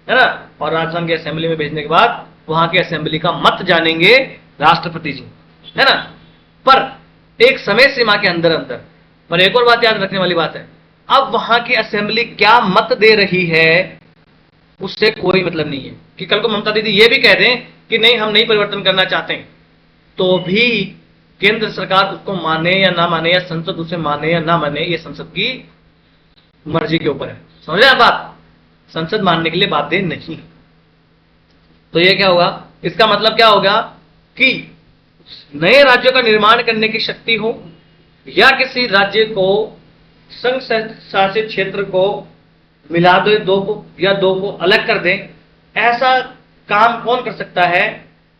है ना। और राजस्थान की असेंबली में भेजने के बाद वहां की असेंबली का मत जानेंगे राष्ट्रपति जी, है ना। पर एक समय सीमा के अंदर अंदर। पर एक और बात याद रखने वाली बात है, अब वहां की असेंबली क्या मत दे रही है उससे कोई मतलब नहीं है। कि कल को ममता दीदी ये भी कह दें कि नहीं हम नहीं परिवर्तन करना चाहते हैं, तो भी केंद्र सरकार उसको माने या ना माने, या संसद उसे माने या ना माने, ये संसद की मर्जी के ऊपर है। समझे आप बात, संसद मानने के लिए बाध्य नहीं। तो ये क्या होगा, इसका मतलब क्या होगा कि नए राज्यों का निर्माण करने की शक्ति हो, या किसी राज्य को संघ शासित क्षेत्र को मिला दे, दो को, या दो को अलग कर दें, ऐसा काम कौन कर सकता है,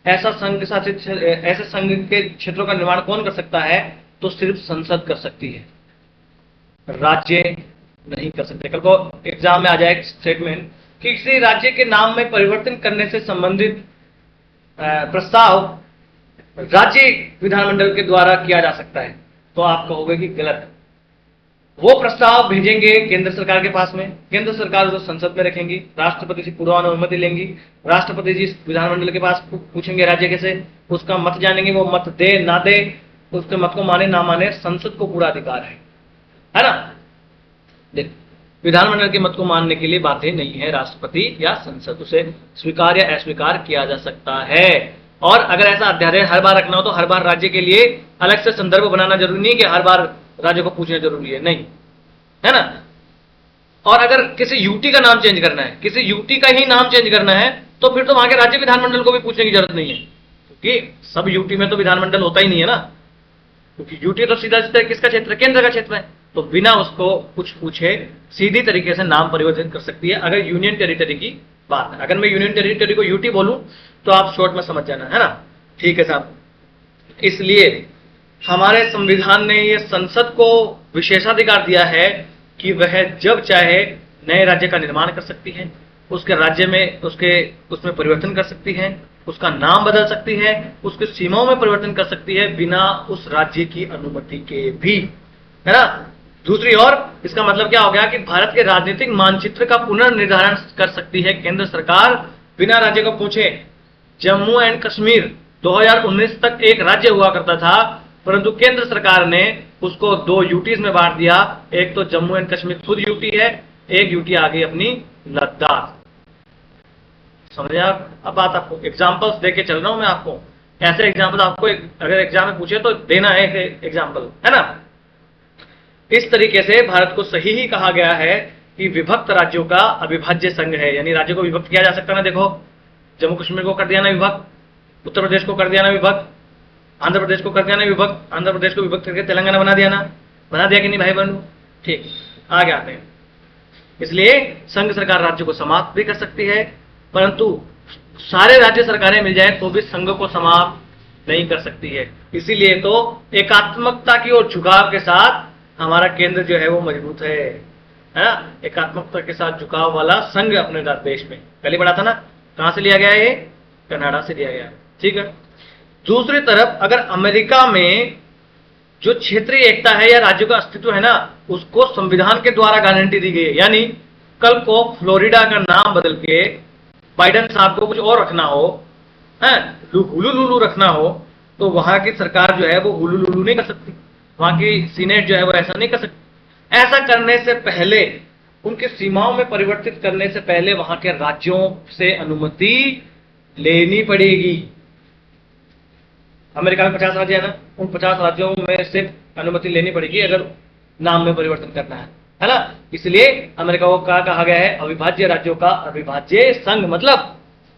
ऐसा संघ शासित, ऐसे संघ के क्षेत्रों का निर्माण कौन कर सकता है, तो सिर्फ संसद कर सकती है, राज्य नहीं कर सकते। कल को एग्जाम में आ जाए स्टेटमेंट कि किसी राज्य के नाम में परिवर्तन करने से संबंधित प्रस्ताव राज्य विधानमंडल के द्वारा किया जा सकता है, तो आप कहोगे कि गलत। वो प्रस्ताव भेजेंगे केंद्र सरकार के पास में, केंद्र सरकार उसको संसद में रखेंगी, राष्ट्रपति से पूर्वानुमति लेंगी, राष्ट्रपति जी विधानमंडल के पास पूछेंगे राज्य के से, उसका मत जानेंगे, वो मत दे ना दे, उसके मत को माने ना माने, संसद को पूरा अधिकार है ना। देख, विधानमंडल के मत को मानने के लिए बातें नहीं है, राष्ट्रपति या संसद उसे स्वीकार या अस्वीकार किया जा सकता है। और अगर ऐसा अध्यादेश हर बार रखना हो तो हर बार राज्य के लिए अलग से संदर्भ बनाना जरूरी नहीं कि हर बार राज्य को पूछना जरूरी है, नहीं, है ना। और अगर किसी यूटी का नाम चेंज करना है, किसी यूटी का ही नाम चेंज करना है, तो फिर तो वहां के राज्य विधानमंडल को भी पूछने की जरूरत नहीं है, क्योंकि सब यूटी में तो विधानमंडल होता ही नहीं है ना, क्योंकि यूटी तो सीधा सीधा किसका क्षेत्र है, केंद्र का क्षेत्र है। तो बिना उसको कुछ पूछे सीधी तरीके से नाम परिवर्तित कर सकती है, अगर यूनियन टेरिटरी की बात है। अगर मैं यूनियन टेरिटरी को यूटी बोलूं तो आप शॉर्ट में समझ जाना, है ना। ठीक है साहब, इसलिए हमारे संविधान ने ये संसद को विशेषाधिकार दिया है कि वह जब चाहे नए राज्य का निर्माण कर सकती है, उसके राज्य में उसमें परिवर्तन कर सकती है, उसका नाम बदल सकती है, उसकी सीमाओं में परिवर्तन कर सकती है बिना उस राज्य की अनुमति के भी, है ना। दूसरी ओर इसका मतलब क्या हो गया कि भारत के राजनीतिक मानचित्र का पुनर्निर्धारण कर सकती है केंद्र सरकार बिना राज्य को पूछे। जम्मू एंड कश्मीर 2019 तक एक राज्य हुआ करता था, परंतु केंद्र सरकार ने उसको 2 यूटीज में बांट दिया। एक तो जम्मू एंड कश्मीर खुद यूटी है, एक यूटी आ गई अपनी लद्दाख। समझे आप? अब बात आपको एग्जांपल्स देके चल रहा हूं मैं आपको, ऐसे एग्जांपल आपको अगर एग्जाम में पूछे तो देना है एग्जांपल, है ना। इस तरीके से भारत को सही ही कहा गया है कि विभक्त राज्यों का अविभाज्य संघ है, यानी राज्य को विभक्त किया जा सकता ना। देखो, जम्मू कश्मीर को कर दिया ना विभक्त, उत्तर प्रदेश को कर दिया ना विभक्त, आंध्र प्रदेश को कर दिया ना विभक्त, आंध्र प्रदेश को विभक्त करके तेलंगाना बना दिया ना, बना दिया कि नहीं भाई बहनों। ठीक, आगे आते हैं। इसलिए संघ सरकार राज्य को समाप्त भी कर सकती है, परंतु सारे राज्य सरकारें मिल जाए तो भी संघ को समाप्त नहीं कर सकती है। इसीलिए तो एकात्मकता की ओर झुकाव के साथ हमारा केंद्र जो है वो मजबूत है ना। एकात्मकता के साथ झुकाव वाला संघ अपने देश में पहले ही पढ़ा था ना, कहां से लिया गया है? ये कनाडा से लिया गया है। ठीक है। दूसरी तरफ अगर अमेरिका में जो क्षेत्रीय एकता है या राज्यों का अस्तित्व है ना, उसको संविधान के द्वारा गारंटी दी गई है। यानी कल को फ्लोरिडा का नाम बदल के बाइडेन साहब को कुछ और रखना हो, हुलुलुलु रखना हो, तो वहां की सरकार जो है वो हुलुलुलु नहीं कर सकती, वहां की सीनेट जो है वो ऐसा नहीं कर सकती। ऐसा करने से पहले, उनकी सीमाओं में परिवर्तित करने से पहले वहां के राज्यों से अनुमति लेनी पड़ेगी। अमेरिका में 50 राज्य है ना, उन 50 राज्यों में से अनुमति लेनी पड़ेगी अगर नाम में परिवर्तन करना है ना। इसलिए अमेरिका को क्या कहा गया है? अविभाज्य राज्यों का अविभाज्य संघ। मतलब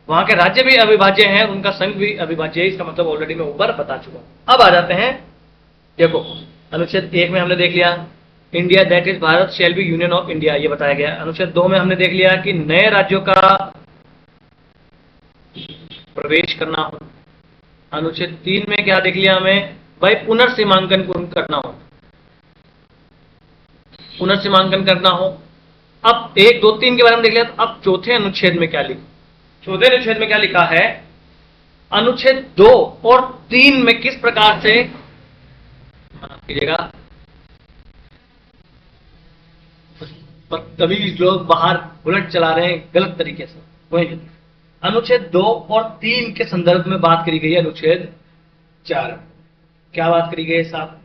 वहां के राज्य भी अविभाज्य हैं, उनका संघ भी अविभाज्य है। इसका मतलब ऑलरेडी मैं ऊपर बता चुका हूं। अब आ जाते हैं, देखो अनुच्छेद 1 में हमने देख लिया India that is Bharat shall be union of India, ये बताया गया। अनुच्छेद 2 में हमने देख लिया कि नए राज्यों का प्रवेश करना हो। अनुच्छेद 3 में क्या देख लिया हमें? भाई पुनर्सीमांकन करना हो, पुनर्सीमांकन करना हो। अब 1, 2, 3 के बारे में देख लिया। अब चौथे अनुच्छेद में क्या लिखा? चौथे अनुच्छेद में क्या लिखा है? अनुच्छेद 2 और 3 में किस प्रकार से, कीजिएगा तभी लोग बाहर बुलेट चला रहे हैं गलत तरीके से। वही अनुच्छेद 2 और 3 के संदर्भ में बात करी गई है। अनुच्छेद 4 क्या बात करी गई है साहब?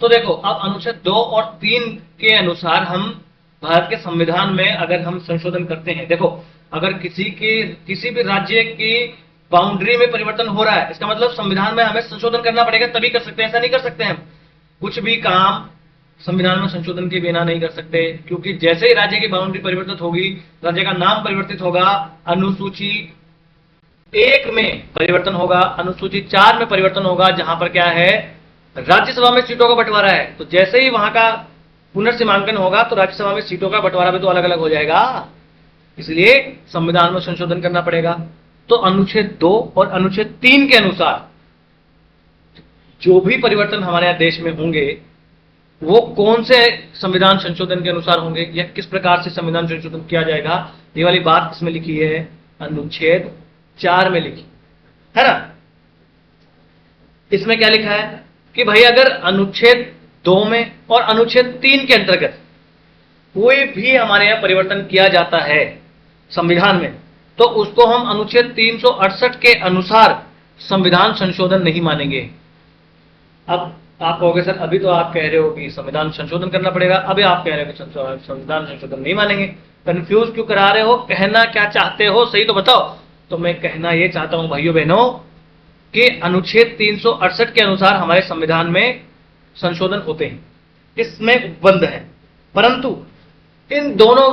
तो देखो, अब अनुच्छेद 2 और 3 के अनुसार हम भारत के संविधान में अगर हम संशोधन करते हैं, देखो अगर किसी भी राज्य की बाउंड्री में परिवर्तन हो रहा है, इसका मतलब संविधान में हमें संशोधन करना पड़ेगा, तभी कर सकते हैं। ऐसा नहीं कर सकते हम कुछ भी काम संविधान में संशोधन के बिना नहीं कर सकते, क्योंकि जैसे ही राज्य की बाउंड्री परिवर्तित होगी, राज्य का नाम परिवर्तित होगा, अनुसूची 1 में परिवर्तन होगा, अनुसूची 4 में परिवर्तन होगा, जहां पर क्या है? राज्यसभा में सीटों का बंटवारा है। तो जैसे ही वहां का पुनर्सीमांकन होगा तो राज्यसभा में सीटों का बंटवारा भी तो अलग अलग हो जाएगा, इसलिए संविधान में संशोधन करना पड़ेगा। तो अनुच्छेद 2 और अनुच्छेद 3 के अनुसार जो भी परिवर्तन हमारे यहां देश में होंगे वो कौन से संविधान संशोधन के अनुसार होंगे या किस प्रकार से संविधान संशोधन किया जाएगा, ये वाली बात इसमें लिखी है अनुच्छेद 4 में लिखी है ना। इसमें क्या लिखा है कि भाई अगर अनुच्छेद 2 में और अनुच्छेद 3 के अंतर्गत कोई भी हमारे यहां परिवर्तन किया जाता है संविधान में, तो उसको हम अनुच्छेद 368 के अनुसार संविधान संशोधन नहीं मानेंगे। अब आप कहोगे सर अभी तो आप कह रहे हो कि संविधान संशोधन करना पड़ेगा, अभी आप कह रहे हो कि संविधान संशोधन नहीं मानेंगे, कंफ्यूज क्यों करा रहे हो, कहना क्या चाहते हो सही तो बताओ। तो मैं कहना ये चाहता हूं भाइयों बहनों कि अनुच्छेद 368 के अनुसार हमारे संविधान में संशोधन होते हैं, इसमें उपबंध है, परंतु इन दोनों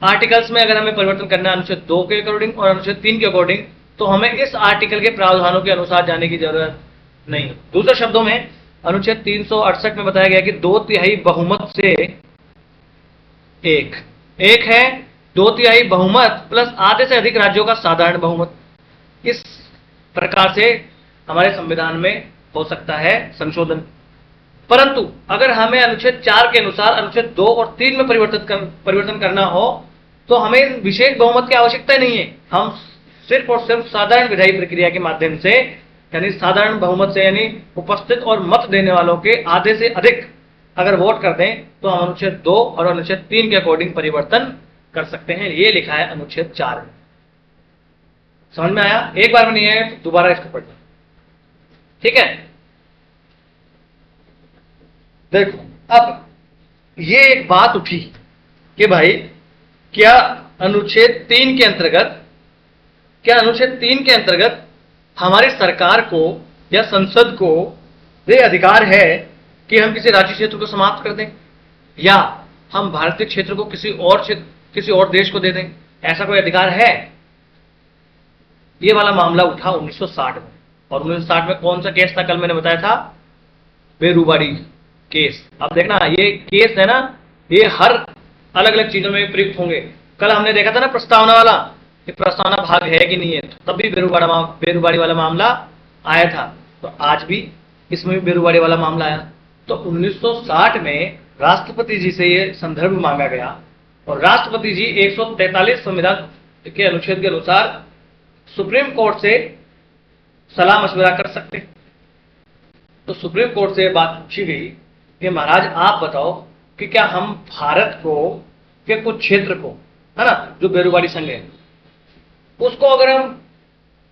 आर्टिकल्स में अगर हमें परिवर्तन करना है अनुच्छेद 2 के अकॉर्डिंग और अनुच्छेद 3 के अकॉर्डिंग, तो हमें इस आर्टिकल के प्रावधानों के अनुसार जाने की जरूरत नहीं। दूसरे शब्दों में अनुच्छेद 368 में बताया गया कि 2/3 बहुमत से एक है 2/3 बहुमत प्लस आधे से अधिक राज्यों का साधारण बहुमत। इस प्रकार से हमारे संविधान में हो सकता है संशोधन। परंतु अगर हमें अनुच्छेद 4 के अनुसार अनुच्छेद 2 और 3 में परिवर्तन करना हो तो हमें विशेष बहुमत की आवश्यकता नहीं है। हम सिर्फ और सिर्फ साधारण विधायी प्रक्रिया के माध्यम से, यानी साधारण बहुमत से, यानी उपस्थित और मत देने वालों के आधे से अधिक अगर वोट कर दें तो हम अनुच्छेद 2 और अनुच्छेद 3 के अकॉर्डिंग परिवर्तन कर सकते हैं। ये लिखा है अनुच्छेद 4 में। समझ में आया? एक बार में नहीं आया तो दोबारा इसको पढ़ना, ठीक है। देखो अब ये एक बात उठी कि भाई क्या अनुच्छेद 3 के अंतर्गत हमारी सरकार को या संसद को ये अधिकार है कि हम किसी राज्य क्षेत्र को समाप्त कर दें या हम भारतीय क्षेत्र को किसी और देश को दे दें, ऐसा कोई अधिकार है? ये वाला मामला उठा 1960 में। और 1960 में कौन सा केस था? कल मैंने बताया था बेरुबाड़ी केस। अब देखना ये केस है ना, ये हर अलग अलग चीजों में प्रयुक्त होंगे। कल हमने देखा था ना प्रस्तावना वाला, कि प्रस्तावना भाग है कि नहीं है, तो तब भी बेरुबाड़ी वाला मामला आया था। तो आज भी इसमें भी बेरुबाड़ी वाला मामला आया। तो 1960 में राष्ट्रपति जी से ये संदर्भ मांगा गया और राष्ट्रपति जी 143 संविधान के अनुच्छेद के अनुसार सुप्रीम कोर्ट से सलाह मशवरा कर सकते। तो सुप्रीम कोर्ट से बात पूछी गई कि महाराज आप बताओ कि क्या हम भारत को के कुछ क्षेत्र को, है ना, जो बेरुबाड़ी संघ है, उसको अगर हम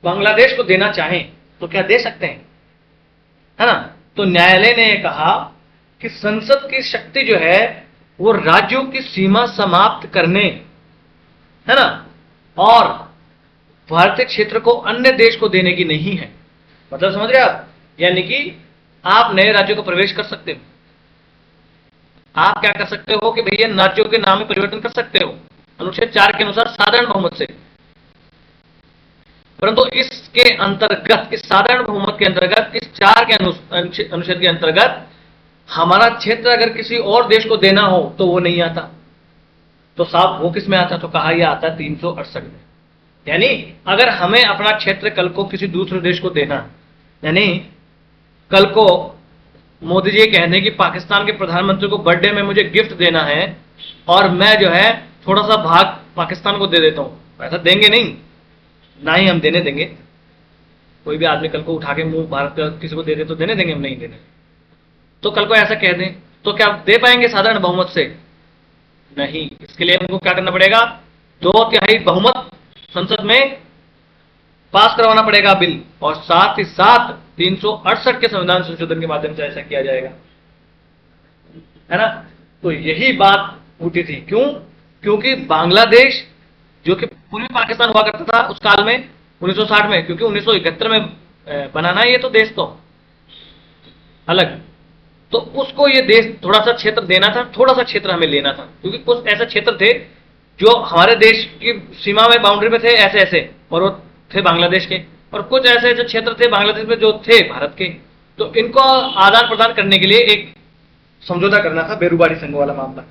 बांग्लादेश को देना चाहें तो क्या दे सकते हैं, है ना? तो न्यायालय ने कहा कि संसद की शक्ति जो है वो राज्यों की सीमा समाप्त करने, है ना, और भारतीय क्षेत्र को अन्य देश को देने की नहीं है। मतलब समझ रहे आप? यानी कि आप नए राज्यों को प्रवेश कर सकते हो। आप क्या कर सकते हो कि भैया राज्यों के नाम में परिवर्तन कर सकते हो अनुच्छेद 4 के अनुसार साधारण बहुमत से। परंतु इसके अंतर्गत, इस साधारण बहुमत के अंतर्गत, इस 4 के अनुच्छेद के अंतर्गत हमारा क्षेत्र अगर किसी और देश को देना हो तो वो नहीं आता। तो साहब वो किस में आता? तो कहा यह आता 368 में। यानी अगर हमें अपना क्षेत्र कल को किसी दूसरे देश को देना, यानी कल को मोदी जी कह दें कि पाकिस्तान के प्रधानमंत्री को बर्थडे में मुझे गिफ्ट देना है और मैं जो है थोड़ा सा भाग पाकिस्तान को दे देता हूं, ऐसा देंगे नहीं, ना ही हम देने देंगे। कोई भी आदमी कल को उठा के मुंह भारत का किसी को दे दे तो देने देंगे? हम नहीं देने। तो कल को ऐसा कह दें तो क्या दे पाएंगे साधारण बहुमत से? नहीं। इसके लिए हमको क्या करना पड़ेगा? 2/3 बहुमत संसद में पास करवाना पड़ेगा बिल, और साथ ही साथ 368 के संविधान संशोधन के माध्यम से ऐसा किया जाएगा, है ना? तो यही बात उठी थी। क्यों? क्योंकि बांग्लादेश जो कि पूर्वी पाकिस्तान हुआ करता था उस काल में 1960 में, क्योंकि 1971 में बनाना है ये तो देश तो अलग, तो उसको ये देश थोड़ा सा क्षेत्र देना था, थोड़ा सा क्षेत्र हमें लेना था, क्योंकि कुछ ऐसे क्षेत्र थे जो हमारे देश की सीमा में बाउंड्री में थे ऐसे ऐसे, और वो थे बांग्लादेश के, और कुछ ऐसे जो क्षेत्र थे बांग्लादेश में जो थे भारत के। तो इनको आदान प्रदान करने के लिए एक समझौता करना था, बेरुबाड़ी संघ वाला मामला,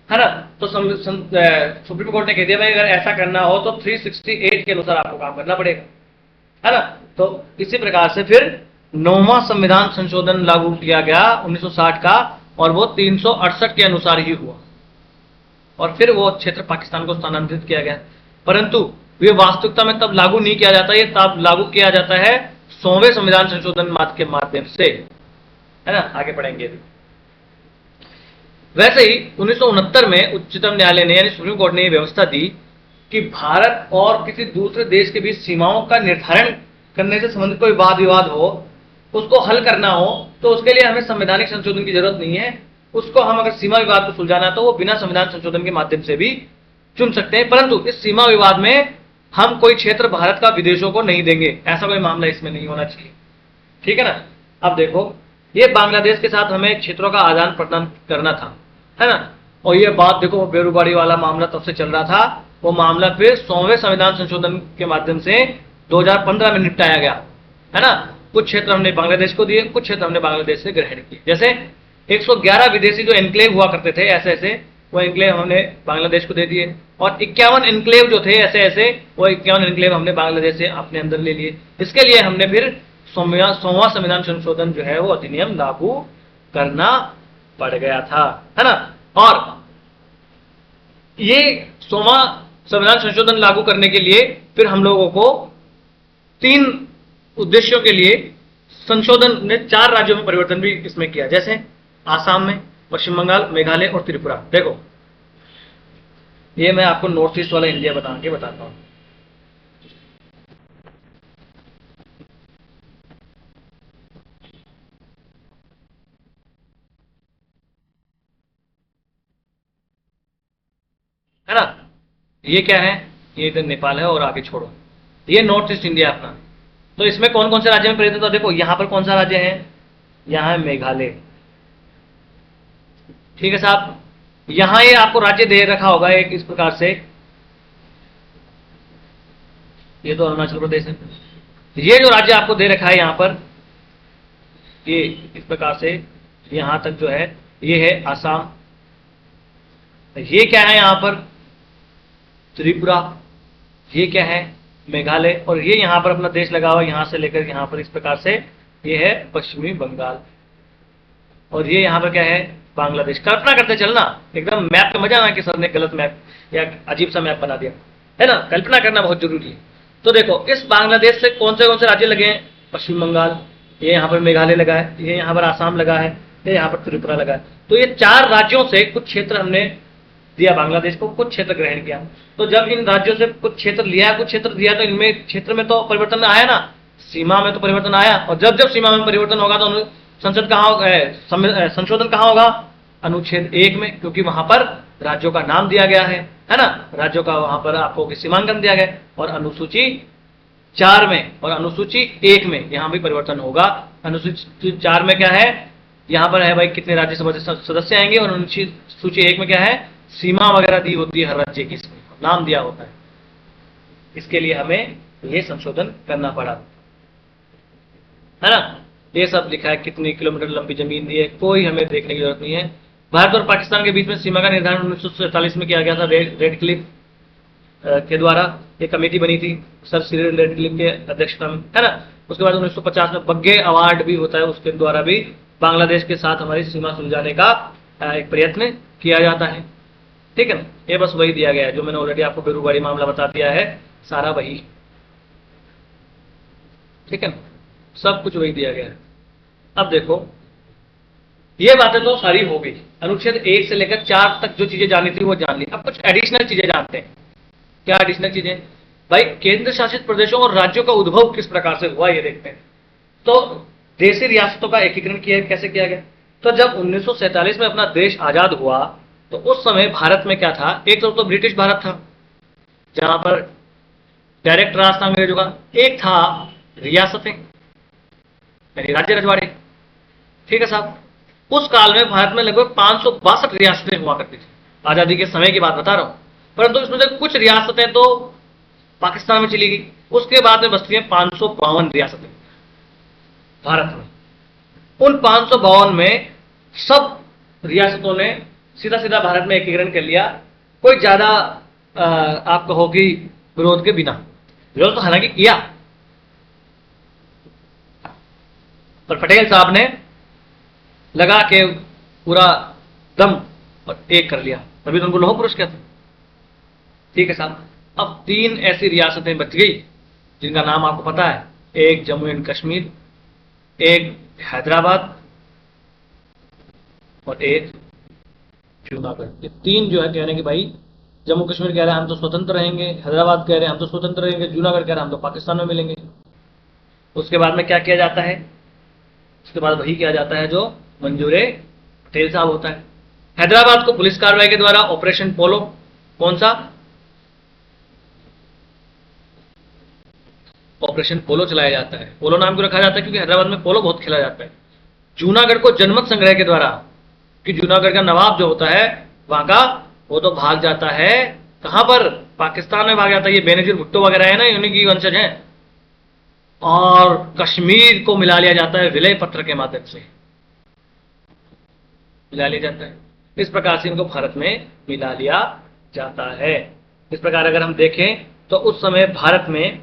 है ना? तो सुप्रीम कोर्ट ने कह दिया भाई अगर ऐसा करना हो तो 368 के अनुसार आपको काम करना पड़ेगा, है ना? तो इसी प्रकार से फिर 9वां संविधान संशोधन लागू किया गया 1960 का, और वो 368 के अनुसार ही हुआ, और फिर वो क्षेत्र पाकिस्तान को स्थानांतरित किया गया। परंतु ये वास्तविकता में तब लागू नहीं किया जाता, ये तब लागू किया जाता है 100वें संविधान संशोधन के माध्यम से, है ना? आगे पढ़ेंगे अभी। वैसे ही 1969 में उच्चतम न्यायालय ने, यानी सुप्रीम कोर्ट ने यह व्यवस्था दी कि भारत और किसी दूसरे देश के बीच सीमाओं का निर्धारण करने से संबंधित कोई वाद विवाद हो, उसको हल करना हो, तो उसके लिए हमें संवैधानिक संशोधन की जरूरत नहीं है। उसको हम अगर सीमा विवाद को सुलझाना है तो वो बिना संविधान संशोधन के माध्यम से भी चुन सकते हैं, परंतु इस सीमा विवाद में हम कोई क्षेत्र भारत का विदेशों को नहीं देंगे, ऐसा कोई मामला इसमें नहीं होना चाहिए। ठीक है ना। अब देखो, ये बांग्लादेश के साथ हमें क्षेत्रों का आदान प्रदान करना था, है ना। और ये बात देखो, बेरुबाड़ी वाला मामला तब से चल रहा था, वो मामला फिर 100वें संविधान संशोधन के माध्यम से 2015 में निपटाया गया, है ना। कुछ क्षेत्र हमने बांग्लादेश को दिए, कुछ क्षेत्र हमने बांग्लादेश से ग्रहण किए। जैसे 111 विदेशी जो एनक्लेव हुआ करते थे ऐसे ऐसे, वो एनक्लेव हमने बांग्लादेश को दे दिए, और 51 एनक्लेव जो थे ऐसे ऐसे, वो 51 एनक्लेव हमने बांग्लादेश से अपने अंदर ले लिए। इसके लिए हमने फिर 100वां संविधान संशोधन जो है वो अधिनियम लागू करना पड़ गया था, है ना। और ये 100वां संविधान संशोधन लागू करने के लिए फिर हम लोगों को 3 उद्देश्यों के लिए संशोधन ने 4 राज्यों में परिवर्तन भी इसमें किया, जैसे आसाम में, पश्चिम बंगाल, मेघालय और त्रिपुरा। देखो, ये मैं आपको नॉर्थ ईस्ट वाला इंडिया बताता हूं। है ना। ये क्या है, ये इधर नेपाल है और आगे छोड़ो, ये नॉर्थ ईस्ट इंडिया अपना। तो इसमें कौन कौन से राज्य में परिवर्तन था, देखो यहां पर कौन सा राज्य है, यहां है मेघालय। ठीक है साहब, यहां ये आपको राज्य दे रखा होगा एक इस प्रकार से, ये तो अरुणाचल प्रदेश है। ये जो राज्य आपको दे रखा है यहां पर, ये इस प्रकार से यहां तक जो है, ये है आसाम। ये क्या है यहां पर, त्रिपुरा। ये क्या है, मेघालय। और ये यहां पर अपना देश लगा हुआ, यहां से लेकर यहां पर इस प्रकार से, ये है पश्चिमी बंगाल। और ये यहां पर क्या है, बांग्लादेश। कल्पना करते चलना, एकदम मैप पे मजा ना कि सर ने गलत मैप या अजीब सा मैप बना दिया, है ना। कल्पना करना बहुत जरूरी है। तो देखो, इस बांग्लादेश से कौन से राज्य लगे हैं, पश्चिम बंगाल, ये यहाँ पर मेघालय लगा है, ये यहाँ पर आसाम लगा है, ये यहाँ पर त्रिपुरा लगा है। तो ये 4 राज्यों से कुछ क्षेत्र हमने दिया बांग्लादेश को, कुछ क्षेत्र ग्रहण किया। तो जब इन राज्यों से कुछ क्षेत्र लिया, कुछ क्षेत्र दिया, तो इनमें क्षेत्र में तो परिवर्तन आया ना, सीमा में तो परिवर्तन आया। और जब जब सीमा में परिवर्तन होगा तो संसद कहाँ होगा, संशोधन कहाँ होगा, अनुच्छेद 1 में, क्योंकि वहां पर राज्यों का नाम दिया गया है ना। राज्यों का वहां पर आपको सीमांकन दिया गया, और अनुसूची 4 में और अनुसूची 1 में यहां भी परिवर्तन होगा। अनुसूची 4 में क्या है, यहां पर है भाई कितने राज्यसभा सदस्य आएंगे, और अनुसूची 1 में क्या है, सीमा वगैरह दी होती है हर राज्य की, नाम दिया होता है। इसके लिए हमें यह संशोधन करना पड़ा, है ना। ये सब लिखा है, कितनी किलोमीटर लंबी जमीन दी है, कोई हमें देखने की जरूरत नहीं है। भारत और पाकिस्तान के बीच में सीमा का निर्धारण 1947 में किया गया था, रेड क्लिफ के द्वारा एक कमेटी बनी थी, सर सिरिल रेड क्लिफ के अध्यक्षता में, है ना। उसके बाद 1950 में बग्गे अवार्ड भी होता है, उसके द्वारा भी बांग्लादेश के साथ हमारी सीमा सुलझाने का एक प्रयत्न किया जाता है। ठीक है ना। ये बस वही दिया गया है जो मैंने ऑलरेडी आपको बेरुबाड़ी मामला बता दिया है, सारा वही। ठीक है ना, सब कुछ वही दिया गया है। अब देखो, ये बातें तो सारी हो गई, अनुच्छेद 1 से लेकर 4 तक जो चीजें जाननी थी वो जान ली। अब कुछ एडिशनल चीजें जानते हैं। क्या एडिशनल चीजें भाई, केंद्र शासित प्रदेशों और राज्यों का उद्भव किस प्रकार से हुआ ये देखते हैं। तो देशी रियासतों का एकीकरण कैसे किया गया। तो जब 1947 में अपना देश आजाद हुआ, तो उस समय भारत में क्या था, एक तो ब्रिटिश भारत था जहां पर डायरेक्ट राज था अंग्रेजों का, एक था रियासतें यानी राज्य रजवाड़े। ठीक है साहब, उस काल में भारत में लगभग 562 रियासतें हुआ करती थी, आजादी के समय की बात बता रहा हूं। परंतु इसमें से कुछ रियासतें तो पाकिस्तान में चली गई, उसके बाद में बचती हैं 552 रियासतें भारत में। उन 552 में सब रियासतों ने सीधा सीधा भारत में एकीकरण कर लिया, कोई ज्यादा आप कहो कि विरोध के बिना। विरोध तो हालांकि किया, पर पटेल साहब ने लगा के पूरा दम और एक कर लिया, तभी तो उनको लौह पुरुष कहते हैं। ठीक है साहब, अब 3 ऐसी रियासतें बच गई जिनका नाम आपको पता है, एक जम्मू एंड कश्मीर, एक हैदराबाद और एक जूनागढ़। ये 3 जो है कह रहे हैं कि भाई जम्मू कश्मीर कह रहे हैं हम तो स्वतंत्र रहेंगे, हैदराबाद कह रहे हैं हम तो स्वतंत्र रहेंगे, जूनागढ़ कह रहे हैं हम तो पाकिस्तान में मिलेंगे। उसके बाद में क्या किया जाता है, उसके बाद वही किया जाता है जो मंजूर पटेल साहब होता है। हैदराबाद को पुलिस कार्रवाई के द्वारा ऑपरेशन पोलो, कौन सा ऑपरेशन पोलो चलाया जाता है। पोलो नाम क्यों रखा जाता है, क्योंकि हैदराबाद में पोलो बहुत खेला जाता है। जूनागढ़ को जनमत संग्रह के द्वारा, कि जूनागढ़ का नवाब जो होता है वहां का, वो तो भाग जाता है कहां पर, पाकिस्तान में भाग जाता है। ये बेनजीर भुट्टो वगैरह है ना, उन्हीं की वंशज हैं। और कश्मीर को मिला लिया जाता है विलय पत्र के माध्यम से, मिला लिया जाता है। इस प्रकार से इनको भारत में मिला लिया जाता है। इस प्रकार अगर हम देखें तो उस समय भारत में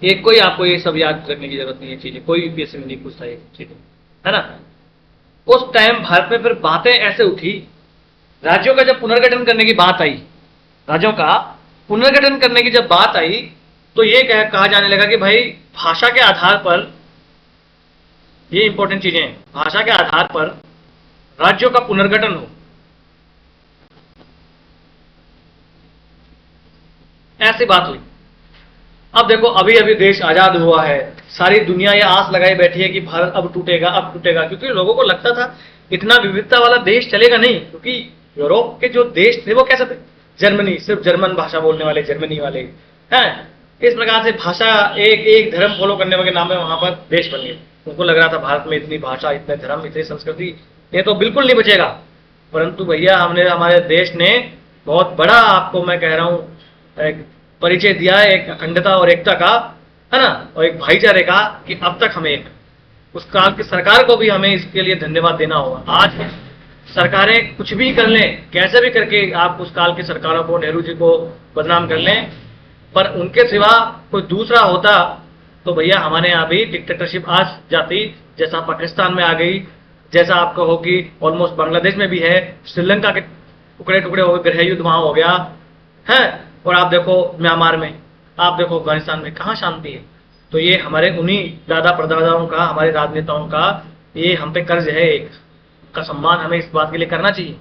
एक कोई, आपको ये सब याद रखने की जरूरत नहीं है चीजें, कोई यूपीएससी में नहीं पूछता ये चीजें, है ना। उस टाइम भारत में फिर बातें ऐसे उठी, राज्यों का जब पुनर्गठन करने की बात आई, राज्यों का पुनर्गठन करने की जब बात आई, तो ये कहा जाने लगा कि भाई भाषा के आधार पर, ये इंपॉर्टेंट चीजें हैं, भाषा के आधार पर राज्यों का पुनर्गठन हो। ऐसी बात हुई। अब देखो, अभी अभी देश आजाद हुआ है, सारी दुनिया ये आस लगाई बैठी है कि भारत अब टूटेगा, अब टूटेगा, क्योंकि लोगों को लगता था इतना विविधता वाला देश चलेगा नहीं, क्योंकि यूरोप के जो देश थे वो कैसे थे, जर्मनी, सिर्फ जर्मन भाषा बोलने वाले, जर्मनी वाले हैं। इस प्रकार से भाषा, एक एक धर्म फॉलो करने वाले नाम है, वहां पर देश बन गए। उनको लग रहा था भारत में इतनी भाषा, इतने धर्म, इतनी संस्कृति, ये तो बिल्कुल नहीं बचेगा। परंतु भैया हमने, हमारे देश ने बहुत बड़ा, आपको मैं कह रहा हूं, एक परिचय दिया है एक अखंडता और एकता का, है ना, और एक भाईचारे का, कि अब तक हमें उस काल की सरकार को भी हमें इसके लिए धन्यवाद देना होगा। आज सरकारें कुछ भी कर लें, कैसे भी करके आप उस काल की सरकारों को, नेहरू जी को बदनाम कर लें, पर उनके सिवा कोई दूसरा होता तो भैया हमारे यहाँ भी डिक्टेटरशिप आ जाती, जैसा पाकिस्तान में आ गई, जैसा आपको हो कि ऑलमोस्ट बांग्लादेश में भी है, श्रीलंका के टुकड़े टुकड़े हो गए, गृह युद्ध वहां हो गया है। और आप देखो म्यांमार में, आप देखो अफगानिस्तान में, कहाँ शांति है। तो ये हमारे उन्हीं दादा परदादाओं का, हमारे राजनेताओं का ये हम पे कर्ज है, एक का सम्मान हमें इस बात के लिए करना चाहिए,